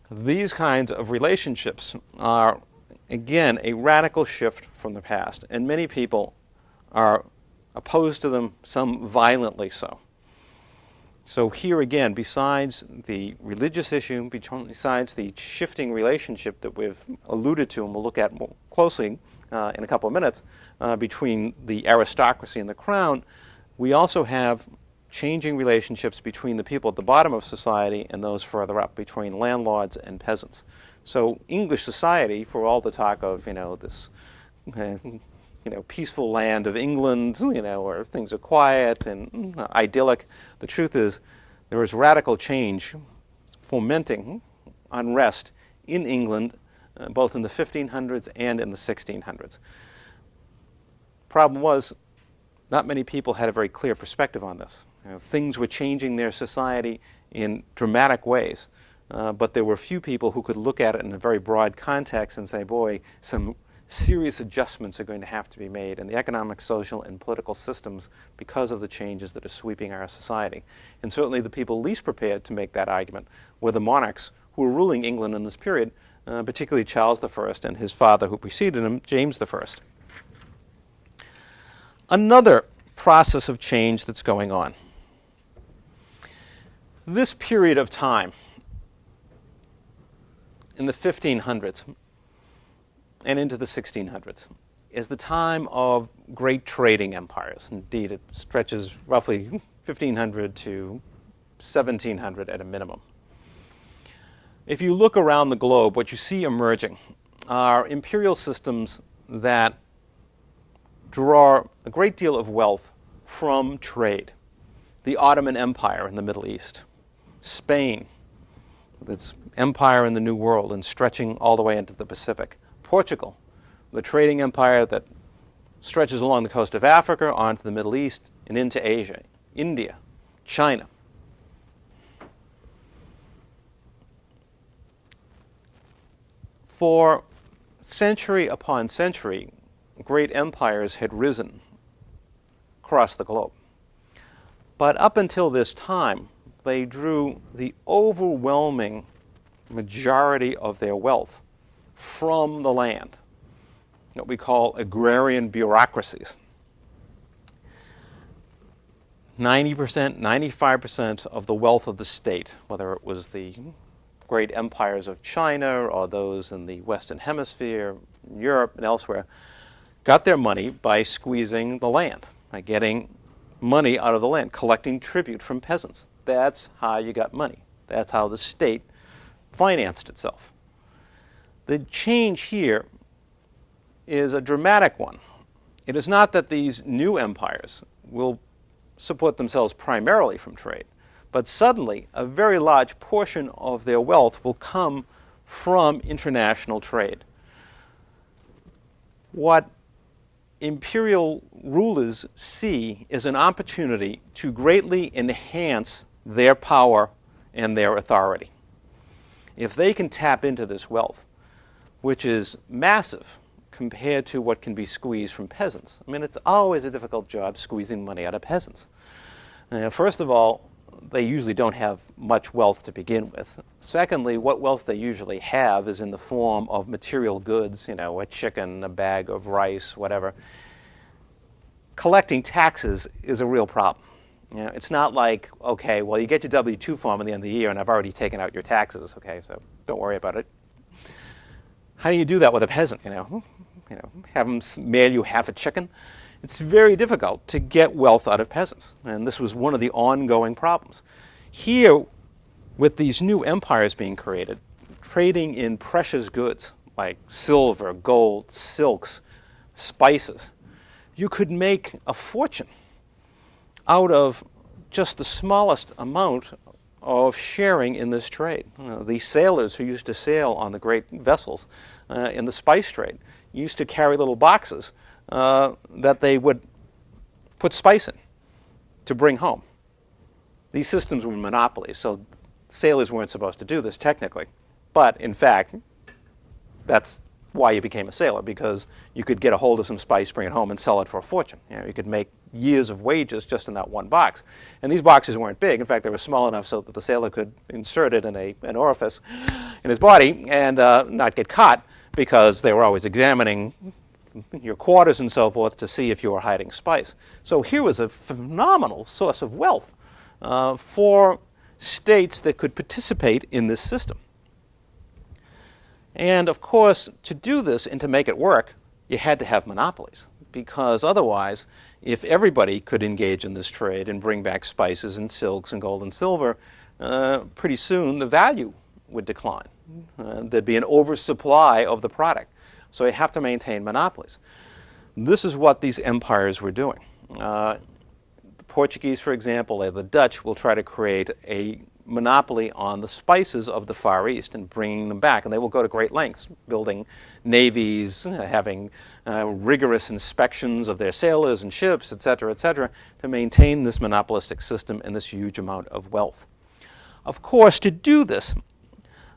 These kinds of relationships are, again, a radical shift from the past, and many people are opposed to them, some violently so. So here again, besides the religious issue, besides the shifting relationship that we've alluded to and we'll look at more closely in a couple of minutes, between the aristocracy and the crown, we also have changing relationships between the people at the bottom of society and those further up, between landlords and peasants. So English society, for all the talk of this peaceful land of England, where things are quiet and idyllic, the truth is there is radical change fomenting unrest in England, both in the 1500s and in the 1600s. Problem was, not many people had a very clear perspective on this. Things were changing their society in dramatic ways, but there were few people who could look at it in a very broad context and say, boy, some serious adjustments are going to have to be made in the economic, social, and political systems because of the changes that are sweeping our society. And certainly the people least prepared to make that argument were the monarchs who were ruling England in this period, particularly Charles I and his father who preceded him, James I. Another process of change that's going on. This period of time in the 1500s and into the 1600s is the time of great trading empires. Indeed, it stretches roughly 1500 to 1700 at a minimum. If you look around the globe, what you see emerging are imperial systems that draw a great deal of wealth from trade. The Ottoman Empire in the Middle East, Spain, with its empire in the New World and stretching all the way into the Pacific, Portugal, the trading empire that stretches along the coast of Africa, onto the Middle East, and into Asia, India, China. For century upon century, great empires had risen across the globe. But up until this time, they drew the overwhelming majority of their wealth from the land, what we call agrarian bureaucracies. 90%, 95% of the wealth of the state, whether it was the great empires of China or those in the Western Hemisphere, Europe and elsewhere, got their money by squeezing the land, by getting money out of the land, collecting tribute from peasants. That's how you got money. That's how the state financed itself. The change here is a dramatic one. It is not that these new empires will support themselves primarily from trade, but suddenly a very large portion of their wealth will come from international trade. What imperial rulers see is an opportunity to greatly enhance their power and their authority. If they can tap into this wealth, which is massive compared to what can be squeezed from peasants. I mean, it's always a difficult job squeezing money out of peasants. First of all, they usually don't have much wealth to begin with. Secondly, what wealth they usually have is in the form of material goods, a chicken, a bag of rice, whatever. Collecting taxes is a real problem. It's not like, okay, well, you get your W-2 form at the end of the year and I've already taken out your taxes, okay, so don't worry about it. How do you do that with a peasant, have them mail you half a chicken? It's very difficult to get wealth out of peasants, and this was one of the ongoing problems. Here, with these new empires being created, trading in precious goods like silver, gold, silks, spices, you could make a fortune out of just the smallest amount of sharing in this trade. The sailors who used to sail on the great vessels in the spice trade used to carry little boxes that they would put spice in to bring home. These systems were monopolies, so sailors weren't supposed to do this technically. But in fact, that's why you became a sailor, because you could get a hold of some spice, bring it home, and sell it for a fortune. You could make years of wages just in that one box. And these boxes weren't big. In fact, they were small enough so that the sailor could insert it in an orifice in his body and not get caught, because they were always examining your quarters and so forth to see if you were hiding spice. So here was a phenomenal source of wealth for states that could participate in this system. And of course, to do this and to make it work, you had to have monopolies, because otherwise, if everybody could engage in this trade and bring back spices and silks and gold and silver, pretty soon the value would decline. There'd be an oversupply of the product. So you have to maintain monopolies. This is what these empires were doing. The Portuguese, for example, or the Dutch will try to create a monopoly on the spices of the Far East and bringing them back. And they will go to great lengths, building navies, having rigorous inspections of their sailors and ships, et cetera, to maintain this monopolistic system and this huge amount of wealth. Of course, to do this,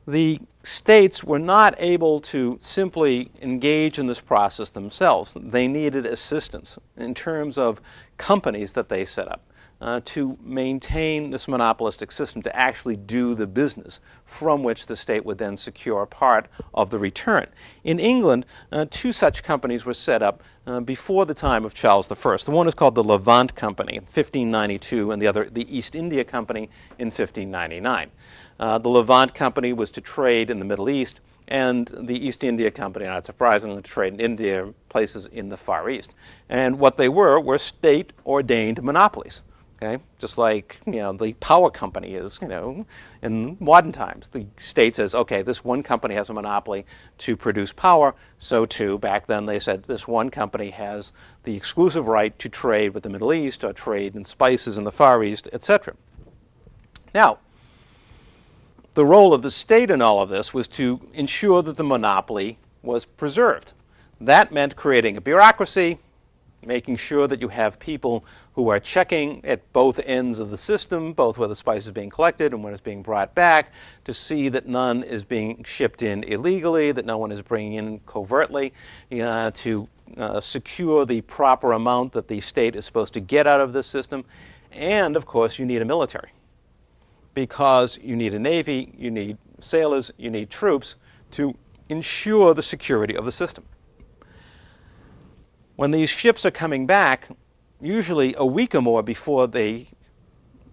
the states were not able to simply engage in this process themselves. They needed assistance in terms of companies that they set up to maintain this monopolistic system, to actually do the business from which the state would then secure part of the return. In England, two such companies were set up before the time of Charles I. The one is called the Levant Company in 1592, and the other the East India Company in 1599. The Levant Company was to trade in the Middle East, and the East India Company, not surprisingly, to trade in India, places in the Far East. And what they were state-ordained monopolies. Okay? Just like the power company is, in modern times. The state says, okay, this one company has a monopoly to produce power, so too, back then they said this one company has the exclusive right to trade with the Middle East or trade in spices in the Far East, etc. Now, the role of the state in all of this was to ensure that the monopoly was preserved. That meant creating a bureaucracy, making sure that you have people who are checking at both ends of the system, both where the spice is being collected and when it's being brought back, to see that none is being shipped in illegally, that no one is bringing in covertly, to secure the proper amount that the state is supposed to get out of this system. And, of course, you need a military. because you need a navy, you need sailors, you need troops to ensure the security of the system. When these ships are coming back, usually a week or more before they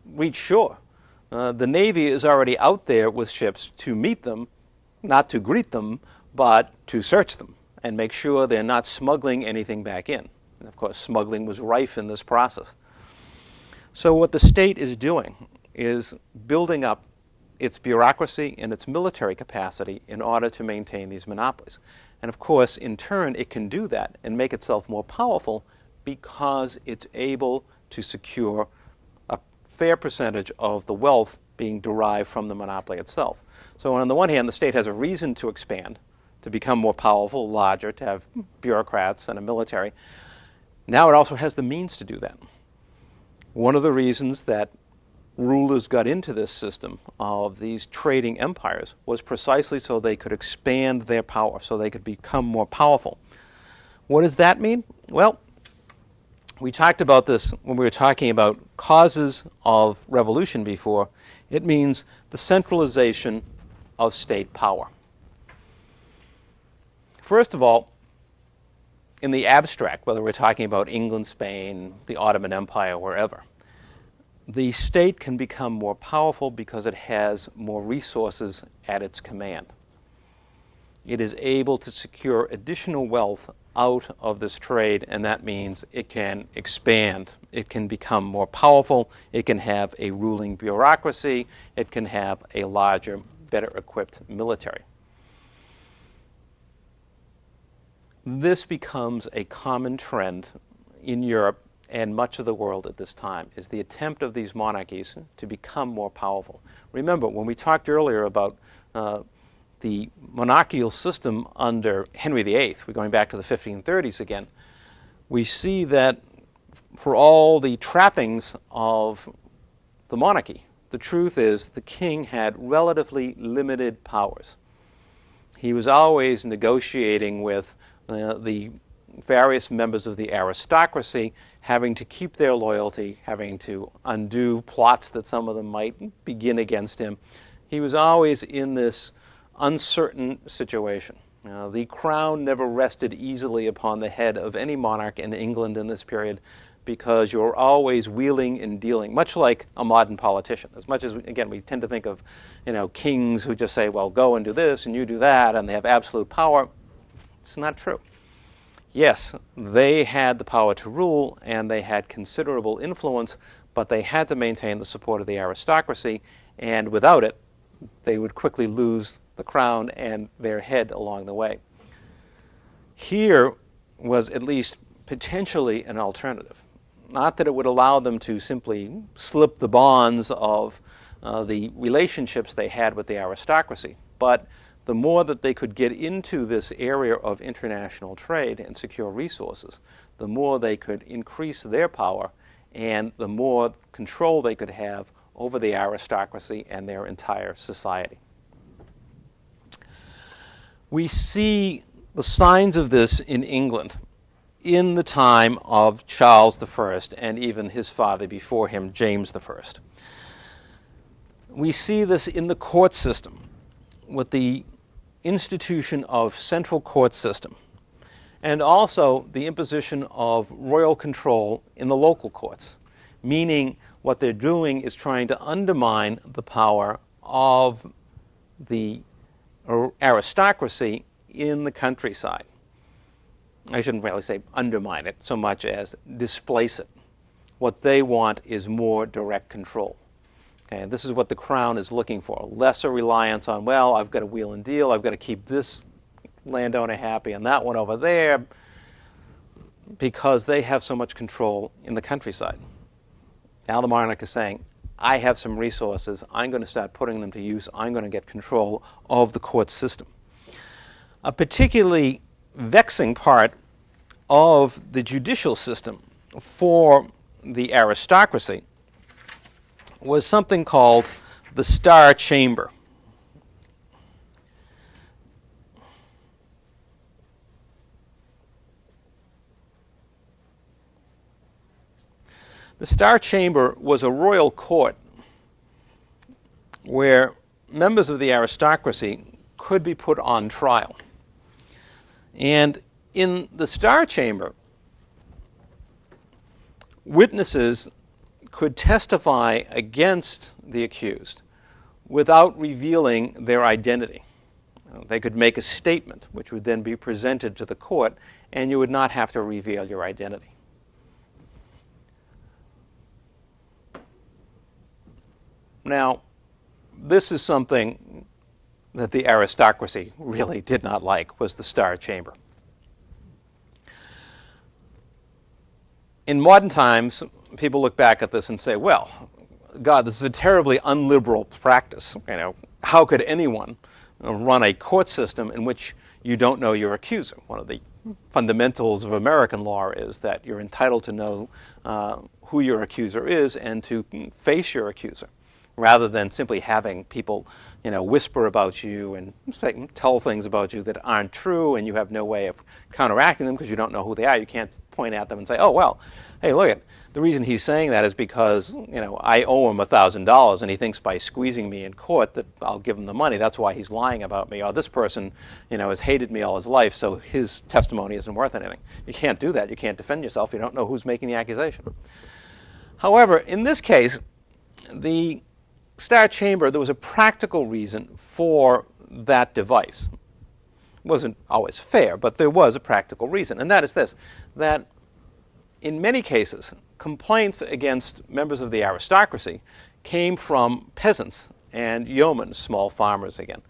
reach shore, the Navy is already out there with ships to meet them, not to greet them, but to search them and make sure they're not smuggling anything back in. And of course, smuggling was rife in this process. So what the state is doing is building up its bureaucracy and its military capacity in order to maintain these monopolies. And of course, in turn, it can do that and make itself more powerful because it's able to secure a fair percentage of the wealth being derived from the monopoly itself. So on the one hand, the state has a reason to expand, to become more powerful, larger, to have bureaucrats and a military. Now it also has the means to do that. One of the reasons that rulers got into this system of these trading empires was precisely so they could expand their power, so they could become more powerful. What does that mean? Well, we talked about this when we were talking about causes of revolution before. It means the centralization of state power. First of all, in the abstract, whether we're talking about England, Spain, the Ottoman Empire, wherever, the state can become more powerful because it has more resources at its command. It is able to secure additional wealth out of this trade, and that means it can expand. It can become more powerful. It can have a ruling bureaucracy. It can have a larger, better equipped military. This becomes a common trend in Europe and much of the world at this time, is the attempt of these monarchies to become more powerful. Remember, when we talked earlier about the monarchical system under Henry VIII, we're going back to the 1530s again, we see that for all the trappings of the monarchy, the truth is the king had relatively limited powers. He was always negotiating with the various members of the aristocracy, having to keep their loyalty, having to undo plots that some of them might begin against him. He was always in this uncertain situation. The crown never rested easily upon the head of any monarch in England in this period because you're always wheeling and dealing, much like a modern politician. As much as, again, we tend to think of, kings who just say, well, go and do this and you do that, and they have absolute power. It's not true. Yes, they had the power to rule and they had considerable influence, but they had to maintain the support of the aristocracy, and without it, they would quickly lose the crown and their head along the way. Here was at least potentially an alternative. Not that it would allow them to simply slip the bonds of the relationships they had with the aristocracy, but the more that they could get into this area of international trade and secure resources, the more they could increase their power and the more control they could have over the aristocracy and their entire society. We see the signs of this in England in the time of Charles I and even his father before him, James I. We see this in the court system with the institution of central court system and also the imposition of royal control in the local courts, meaning what they're doing is trying to undermine the power of the aristocracy in the countryside. I shouldn't really say undermine it so much as displace it. What they want is more direct control. Okay, this is what the crown is looking for. Lesser reliance on, well, I've got to wheel and deal, I've got to keep this landowner happy and that one over there, because they have so much control in the countryside. Now the monarch is saying, I have some resources, I'm going to start putting them to use, I'm going to get control of the court system. A particularly vexing part of the judicial system for the aristocracy was something called the Star Chamber. The Star Chamber was a royal court where members of the aristocracy could be put on trial. And in the Star Chamber, witnesses could testify against the accused without revealing their identity. They could make a statement, which would then be presented to the court, and you would not have to reveal your identity. Now, this is something that the aristocracy really did not like, was the Star Chamber. In modern times, people look back at this and say, well, God, this is a terribly unliberal practice. How could anyone run a court system in which you don't know your accuser? One of the fundamentals of American law is that you're entitled to know who your accuser is and to face your accuser, rather than simply having people, whisper about you and tell things about you that aren't true, and you have no way of counteracting them because you don't know who they are. You can't point at them and say, oh, well, hey, look at the reason he's saying that is because, I owe him $1,000 and he thinks by squeezing me in court that I'll give him the money. That's why he's lying about me. Or this person, has hated me all his life, so his testimony isn't worth anything. You can't do that. You can't defend yourself. You don't know who's making the accusation. However, in this case, the Star Chamber, there was a practical reason for that device. It wasn't always fair, but there was a practical reason, and that is this, that in many cases, complaints against members of the aristocracy came from peasants and yeomen, small farmers again.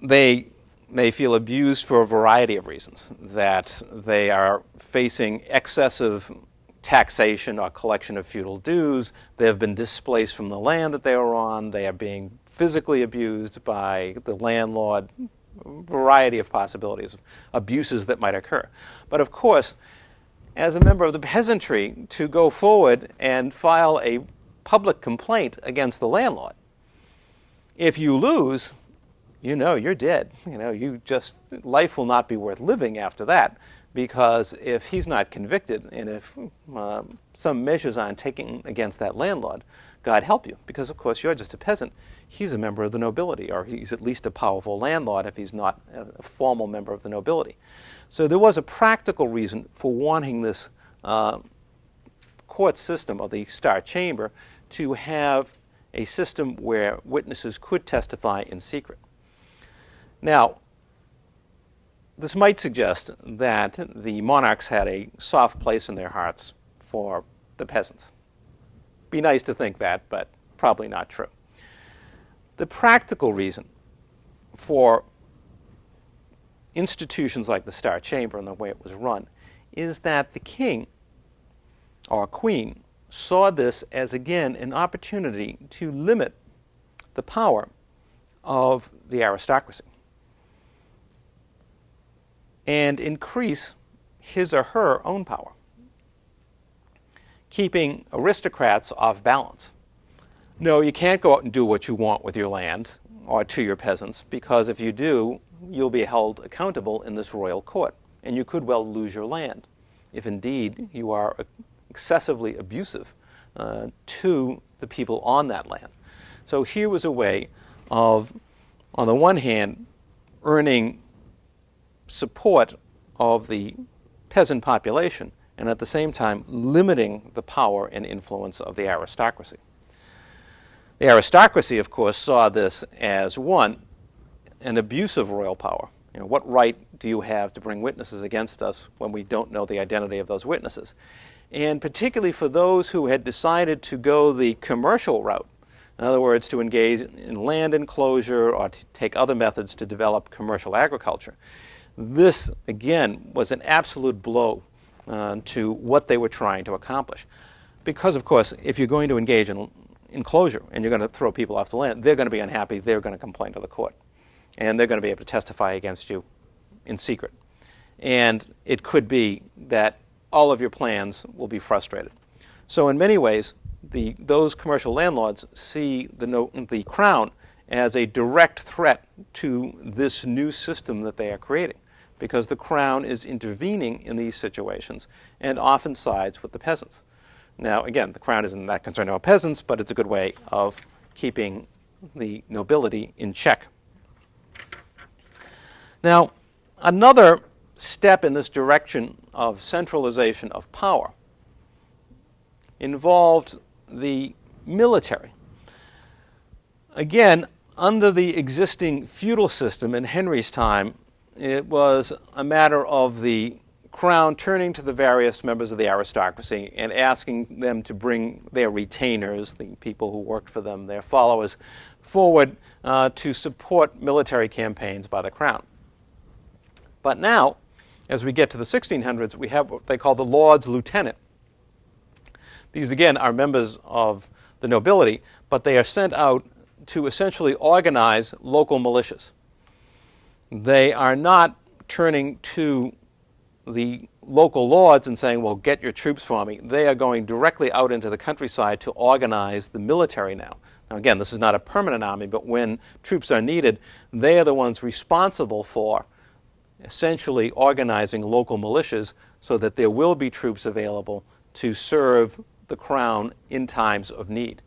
They may feel abused for a variety of reasons, that they are facing excessive taxation or collection of feudal dues, they have been displaced from the land that they are on, they are being physically abused by the landlord, a variety of possibilities of abuses that might occur. But of course, as a member of the peasantry, to go forward and file a public complaint against the landlord, if you lose, you're dead. Life will not be worth living after that, because if he's not convicted and if some measures aren't taken against that landlord, God help you, because of course you're just a peasant. He's a member of the nobility, or he's at least a powerful landlord if he's not a formal member of the nobility. So there was a practical reason for wanting this court system, or the Star Chamber, to have a system where witnesses could testify in secret. Now, this might suggest that the monarchs had a soft place in their hearts for the peasants. Be nice to think that, but probably not true. The practical reason for institutions like the Star Chamber and the way it was run is that the king or queen saw this as, again, an opportunity to limit the power of the aristocracy and increase his or her own power, keeping aristocrats off balance. No, you can't go out and do what you want with your land or to your peasants, because if you do, you'll be held accountable in this royal court, and you could well lose your land if indeed you are excessively abusive to the people on that land. So here was a way of, on the one hand, earning support of the peasant population, and at the same time limiting the power and influence of the aristocracy. The aristocracy, of course, saw this as, one, an abuse of royal power. What right do you have to bring witnesses against us when we don't know the identity of those witnesses? And particularly for those who had decided to go the commercial route, in other words, to engage in land enclosure or to take other methods to develop commercial agriculture. This, again, was an absolute blow to what they were trying to accomplish. Because, of course, if you're going to engage in enclosure and you're going to throw people off the land, they're going to be unhappy, they're going to complain to the court. And they're going to be able to testify against you in secret. And it could be that all of your plans will be frustrated. So in many ways, those commercial landlords see the crown as a direct threat to this new system that they are creating, because the crown is intervening in these situations and often sides with the peasants. Now, again, the crown isn't that concerned about peasants, but it's a good way of keeping the nobility in check. Now, another step in this direction of centralization of power involved the military. Again, under the existing feudal system in Henry's time, it was a matter of the crown turning to the various members of the aristocracy and asking them to bring their retainers, the people who worked for them, their followers, forward to support military campaigns by the crown. But now, as we get to the 1600s, we have what they call the Lord's Lieutenant. These, again, are members of the nobility, but they are sent out to essentially organize local militias. They are not turning to the local lords and saying, well, get your troops for me. They are going directly out into the countryside to organize the military now. Now, again, this is not a permanent army, but when troops are needed, they are the ones responsible for essentially organizing local militias so that there will be troops available to serve the crown in times of need.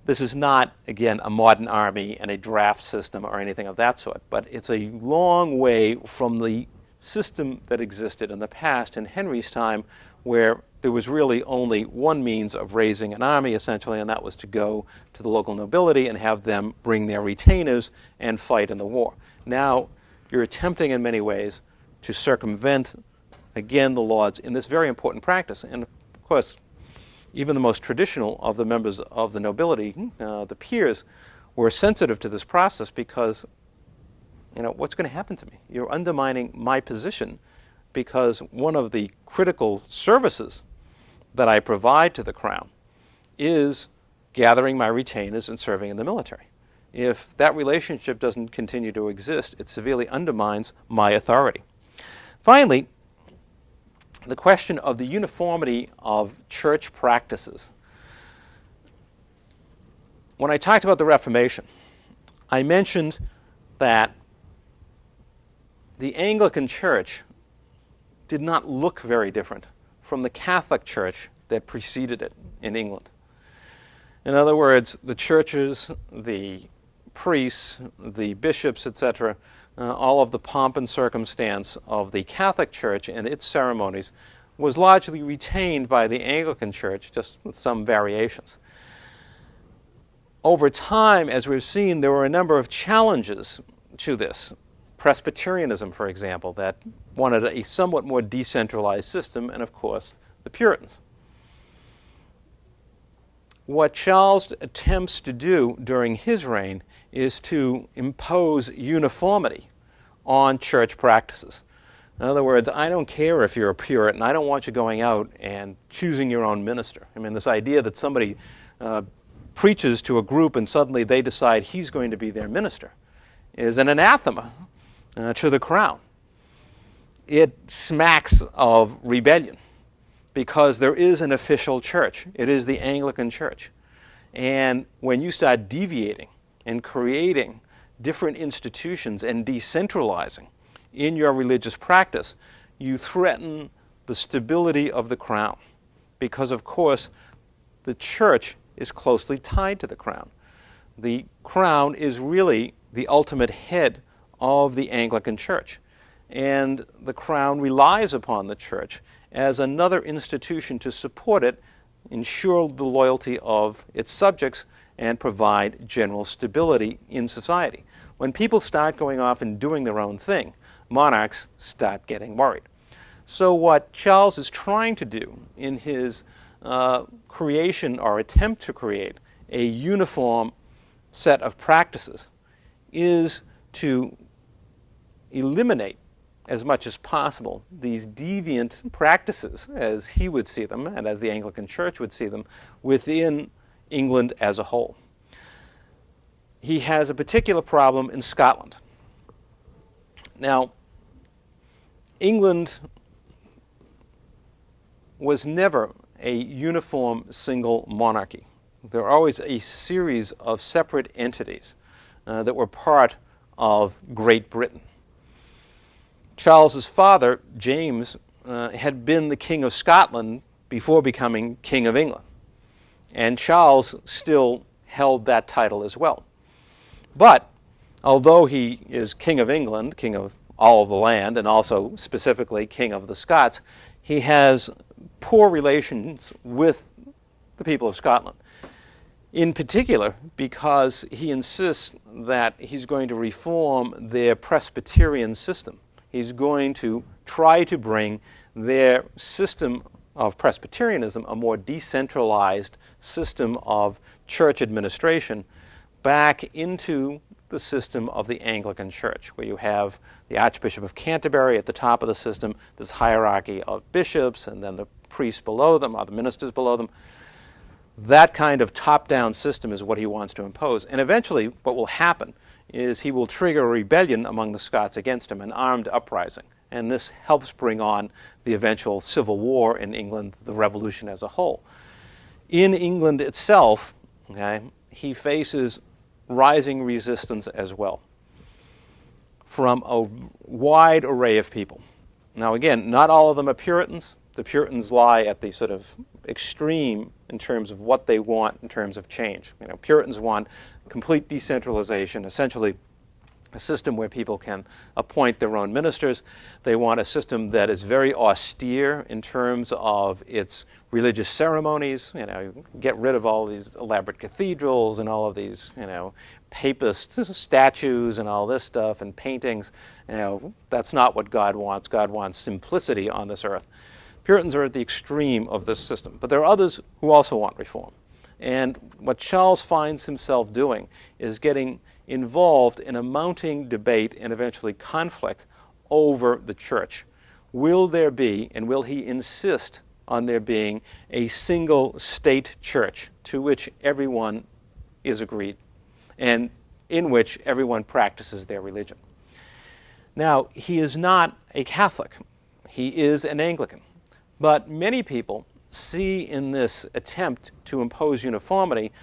This is not, again, a modern army and a draft system or anything of that sort, but it's a long way from the system that existed in the past in Henry's time, where there was really only one means of raising an army, essentially, and that was to go to the local nobility and have them bring their retainers and fight in the war. Now, you're attempting in many ways to circumvent, again, the lords in this very important practice. And, of course, even the most traditional of the members of the nobility, the peers, were sensitive to this process because, what's going to happen to me? You're undermining my position because one of the critical services that I provide to the crown is gathering my retainers and serving in the military. If that relationship doesn't continue to exist, it severely undermines my authority. Finally, the question of the uniformity of church practices. When I talked about the Reformation, I mentioned that the Anglican Church did not look very different from the Catholic Church that preceded it in England. In other words, the churches, the priests, the bishops, etc., all of the pomp and circumstance of the Catholic Church and its ceremonies was largely retained by the Anglican Church, just with some variations. Over time, as we've seen, there were a number of challenges to this. Presbyterianism, for example, that wanted a somewhat more decentralized system, and of course, the Puritans. What Charles attempts to do during his reign is to impose uniformity on church practices. In other words, I don't care if you're a Puritan. I don't want you going out and choosing your own minister. I mean, this idea that somebody preaches to a group and suddenly they decide he's going to be their minister is an anathema to the crown. It smacks of rebellion because there is an official church. It is the Anglican Church. And when you start deviating and creating different institutions and decentralizing in your religious practice, you threaten the stability of the crown because, of course, the church is closely tied to the crown. The crown is really the ultimate head of the Anglican Church, and the crown relies upon the church as another institution to support it, ensure the loyalty of its subjects, and provide general stability in society. When people start going off and doing their own thing, monarchs start getting worried. So what Charles is trying to do in his creation or attempt to create a uniform set of practices is to eliminate as much as possible these deviant practices, as he would see them and as the Anglican Church would see them, within England as a whole. He has a particular problem in Scotland. Now, England was never a uniform single monarchy. There were always a series of separate entities that were part of Great Britain. Charles's father, James, had been the King of Scotland before becoming King of England. And Charles still held that title as well. But although he is King of England, King of all of the land, and also specifically King of the Scots, he has poor relations with the people of Scotland. In particular, because he insists that he's going to reform their Presbyterian system. He's going to try to bring their system of Presbyterianism, a more decentralized system of church administration, back into the system of the Anglican Church, where you have the Archbishop of Canterbury at the top of the system, this hierarchy of bishops, and then the priests below them, or the ministers below them. That kind of top-down system is what he wants to impose. And eventually, what will happen is he will trigger a rebellion among the Scots against him, an armed uprising. And this helps bring on the eventual civil war in England, the revolution as a whole. In England itself, okay, he faces rising resistance as well from a wide array of people. Now again, not all of them are Puritans. The Puritans lie at the sort of extreme in terms of what they want in terms of change. You know, Puritans want complete decentralization, essentially a system where people can appoint their own ministers. They want a system that is very austere in terms of its religious ceremonies. You know, get rid of all these elaborate cathedrals and all of these, you know, papist statues and all this stuff and paintings. You know, that's not what God wants. God wants simplicity on this earth. Puritans are at the extreme of this system, but there are others who also want reform. And what Charles finds himself doing is getting involved in a mounting debate and eventually conflict over the church. Will there be, and will he insist on there being, a single state church to which everyone is agreed and in which everyone practices their religion? Now, he is not a Catholic. He is an Anglican. But many people see in this attempt to impose uniformity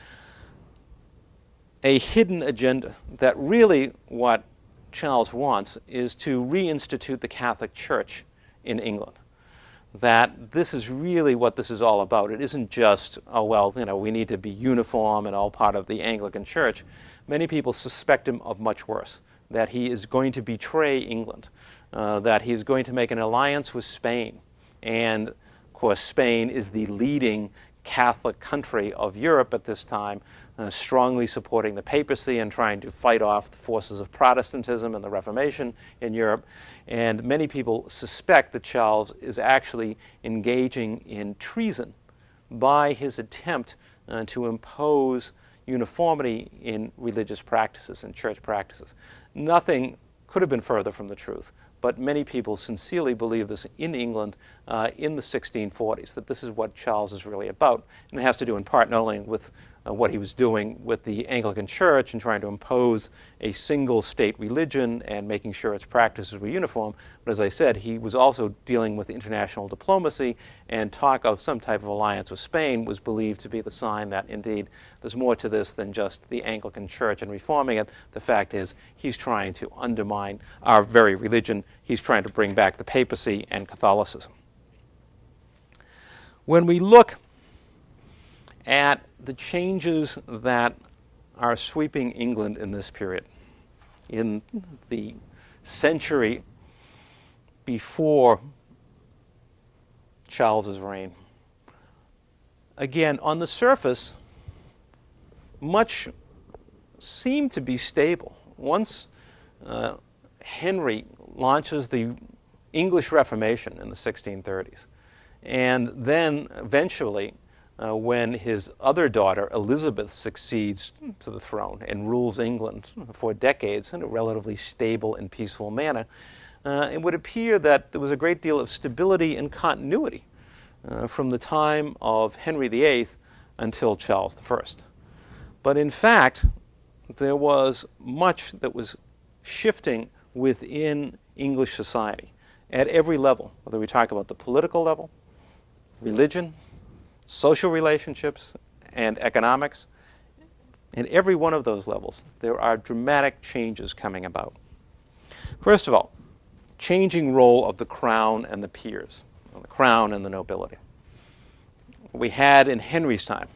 a hidden agenda, that really what Charles wants is to reinstitute the Catholic Church in England. That this is really what this is all about. It isn't just, oh, well, you know, we need to be uniform and all part of the Anglican Church. Many people suspect him of much worse, that he is going to betray England, that he is going to make an alliance with Spain. And, of course, Spain is the leading Catholic country of Europe at this time, strongly supporting the papacy and trying to fight off the forces of Protestantism and the Reformation in Europe. And many people suspect that Charles is actually engaging in treason by his attempt to impose uniformity in religious practices and church practices. Nothing could have been further from the truth. But many people sincerely believe this in England in the 1640s, that this is what Charles is really about. And it has to do in part not only with what he was doing with the Anglican Church and trying to impose a single state religion and making sure its practices were uniform, but as I said, he was also dealing with international diplomacy, and talk of some type of alliance with Spain was believed to be the sign that indeed there's more to this than just the Anglican Church and reforming it. The fact is, he's trying to undermine our very religion. He's trying to bring back the papacy and Catholicism. When we look at the changes that are sweeping England in this period, in the century before Charles's reign, again, on the surface, much seemed to be stable. Once Henry launches the English Reformation in the 1630s, and then eventually when his other daughter, Elizabeth, succeeds to the throne and rules England for decades in a relatively stable and peaceful manner, it would appear that there was a great deal of stability and continuity from the time of Henry VIII until Charles I. But in fact, there was much that was shifting within English society at every level, whether we talk about the political level, religion, social relationships, and economics. In every one of those levels, there are dramatic changes coming about. First of all, changing role of the crown and the peers, the crown and the nobility. what we had in Henry's time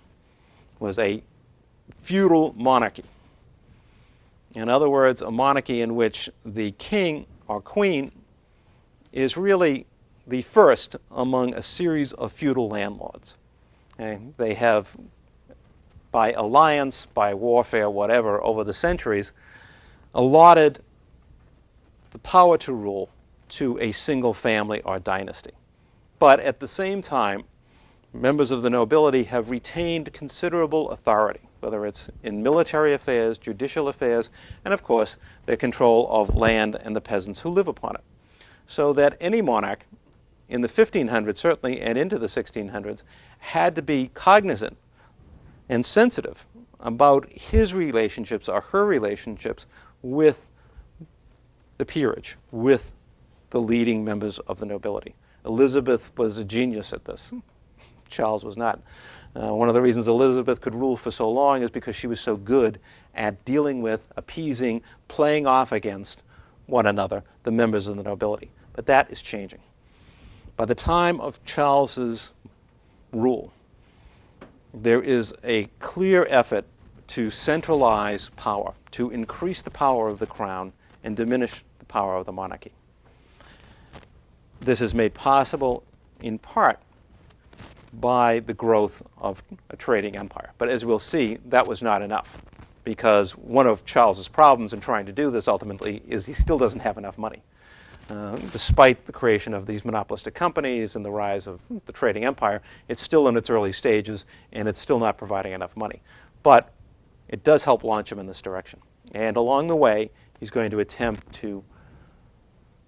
was a feudal monarchy. In other words, a monarchy in which the king or queen is really the first among a series of feudal landlords. Okay? They have, by alliance, by warfare, whatever, over the centuries, allotted the power to rule to a single family or dynasty. But at the same time, members of the nobility have retained considerable authority, whether it's in military affairs, judicial affairs, and of course, their control of land and the peasants who live upon it. So that any monarch in the 1500s, certainly, and into the 1600s, had to be cognizant and sensitive about his relationships or her relationships with the peerage, with the leading members of the nobility. Elizabeth was a genius at this. Charles was not. One of the reasons Elizabeth could rule for so long is because she was so good at dealing with, appeasing, playing off against one another, the members of the nobility. But that is changing. By the time of Charles's rule, there is a clear effort to centralize power, to increase the power of the crown and diminish the power of the monarchy. This is made possible in part by the growth of a trading empire. But as we'll see, that was not enough, because one of Charles's problems in trying to do this ultimately is he still doesn't have enough money. Despite the creation of these monopolistic companies and the rise of the trading empire, it's still in its early stages and it's still not providing enough money. But it does help launch him in this direction. And along the way, he's going to attempt to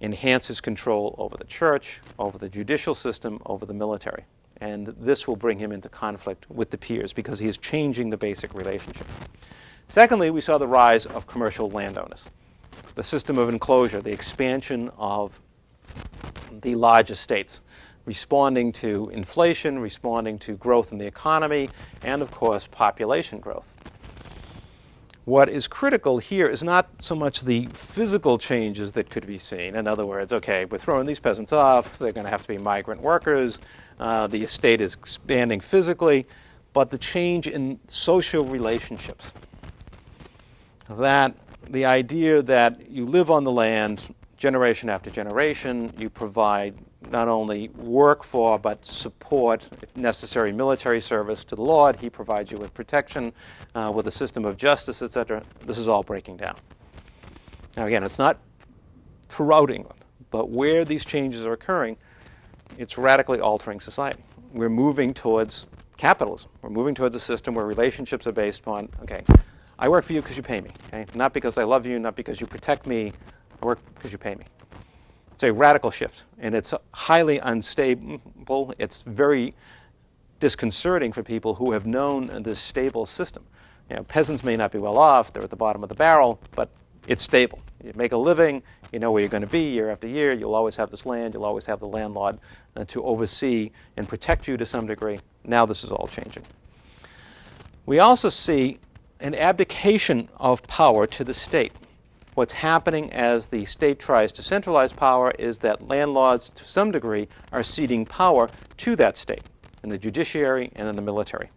enhance his control over the church, over the judicial system, over the military. And this will bring him into conflict with the peers because he is changing the basic relationship. Secondly, we saw the rise of commercial landowners. The system of enclosure, the expansion of the large estates, responding to inflation, responding to growth in the economy, and of course, population growth. What is critical here is not so much the physical changes that could be seen. In other words, okay, we're throwing these peasants off, they're going to have to be migrant workers, the estate is expanding physically, but the change in social relationships. That the idea that you live on the land generation after generation, you provide not only work for, but support, if necessary, military service to the Lord. He provides you with protection, with a system of justice, etc. This is all breaking down. Now again, it's not throughout England, but where these changes are occurring, it's radically altering society. We're moving towards capitalism. We're moving towards a system where relationships are based upon, okay, I work for you because you pay me, okay? Not because I love you, not because you protect me. I work because you pay me. It's a radical shift, and it's highly unstable. It's very disconcerting for people who have known this stable system. You know, peasants may not be well off, they're at the bottom of the barrel, but it's stable. You make a living, you know where you're going to be year after year, you'll always have this land, you'll always have the landlord to oversee and protect you to some degree. Now this is all changing. We also see an abdication of power to the state. What's happening as the state tries to centralize power is that landlords, to some degree, are ceding power to that state, in the judiciary and in the military.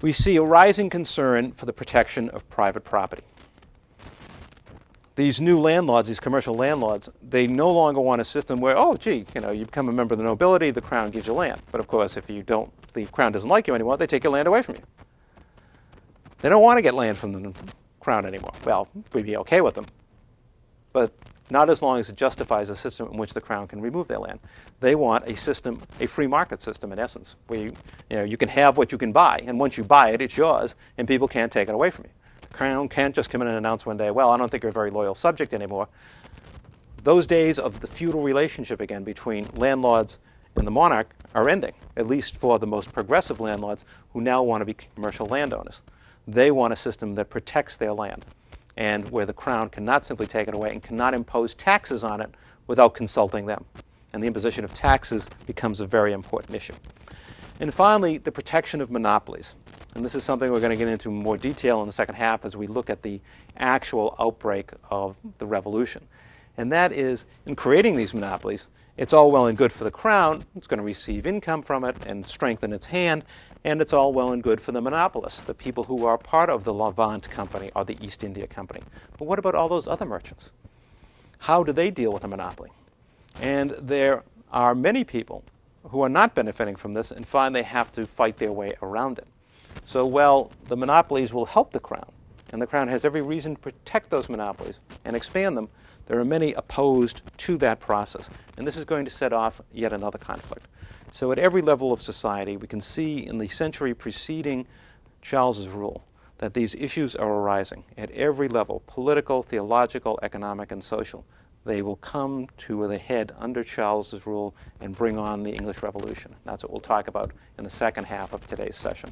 We see a rising concern for the protection of private property. These new landlords, these commercial landlords, they no longer want a system where, oh, gee, you know, you become a member of the nobility, the crown gives you land. But of course, if the crown doesn't like you anymore, they take your land away from you. They don't want to get land from the crown anymore. Well, we'd be okay with them, but not as long as it justifies a system in which the crown can remove their land. They want a system, a free market system in essence, where you can have what you can buy, and once you buy it, it's yours, and people can't take it away from you. The crown can't just come in and announce one day, well, I don't think you're a very loyal subject anymore. Those days of the feudal relationship again between landlords and the monarch are ending, at least for the most progressive landlords who now want to be commercial landowners. They want a system that protects their land, and where the crown cannot simply take it away and cannot impose taxes on it without consulting them. And the imposition of taxes becomes a very important issue. And finally, the protection of monopolies. And this is something we're going to get into more detail in the second half as we look at the actual outbreak of the revolution. And that is, in creating these monopolies, it's all well and good for the crown. It's going to receive income from it and strengthen its hand. And it's all well and good for the monopolists, the people who are part of the Levant Company or the East India Company. But what about all those other merchants? How do they deal with a monopoly? And there are many people who are not benefiting from this and find they have to fight their way around it. So while the monopolies will help the crown, and the crown has every reason to protect those monopolies and expand them, there are many opposed to that process. And this is going to set off yet another conflict. So at every level of society, we can see in the century preceding Charles's rule that these issues are arising at every level, political, theological, economic, and social. They will come to the head under Charles's rule and bring on the English Revolution. That's what we'll talk about in the second half of today's session.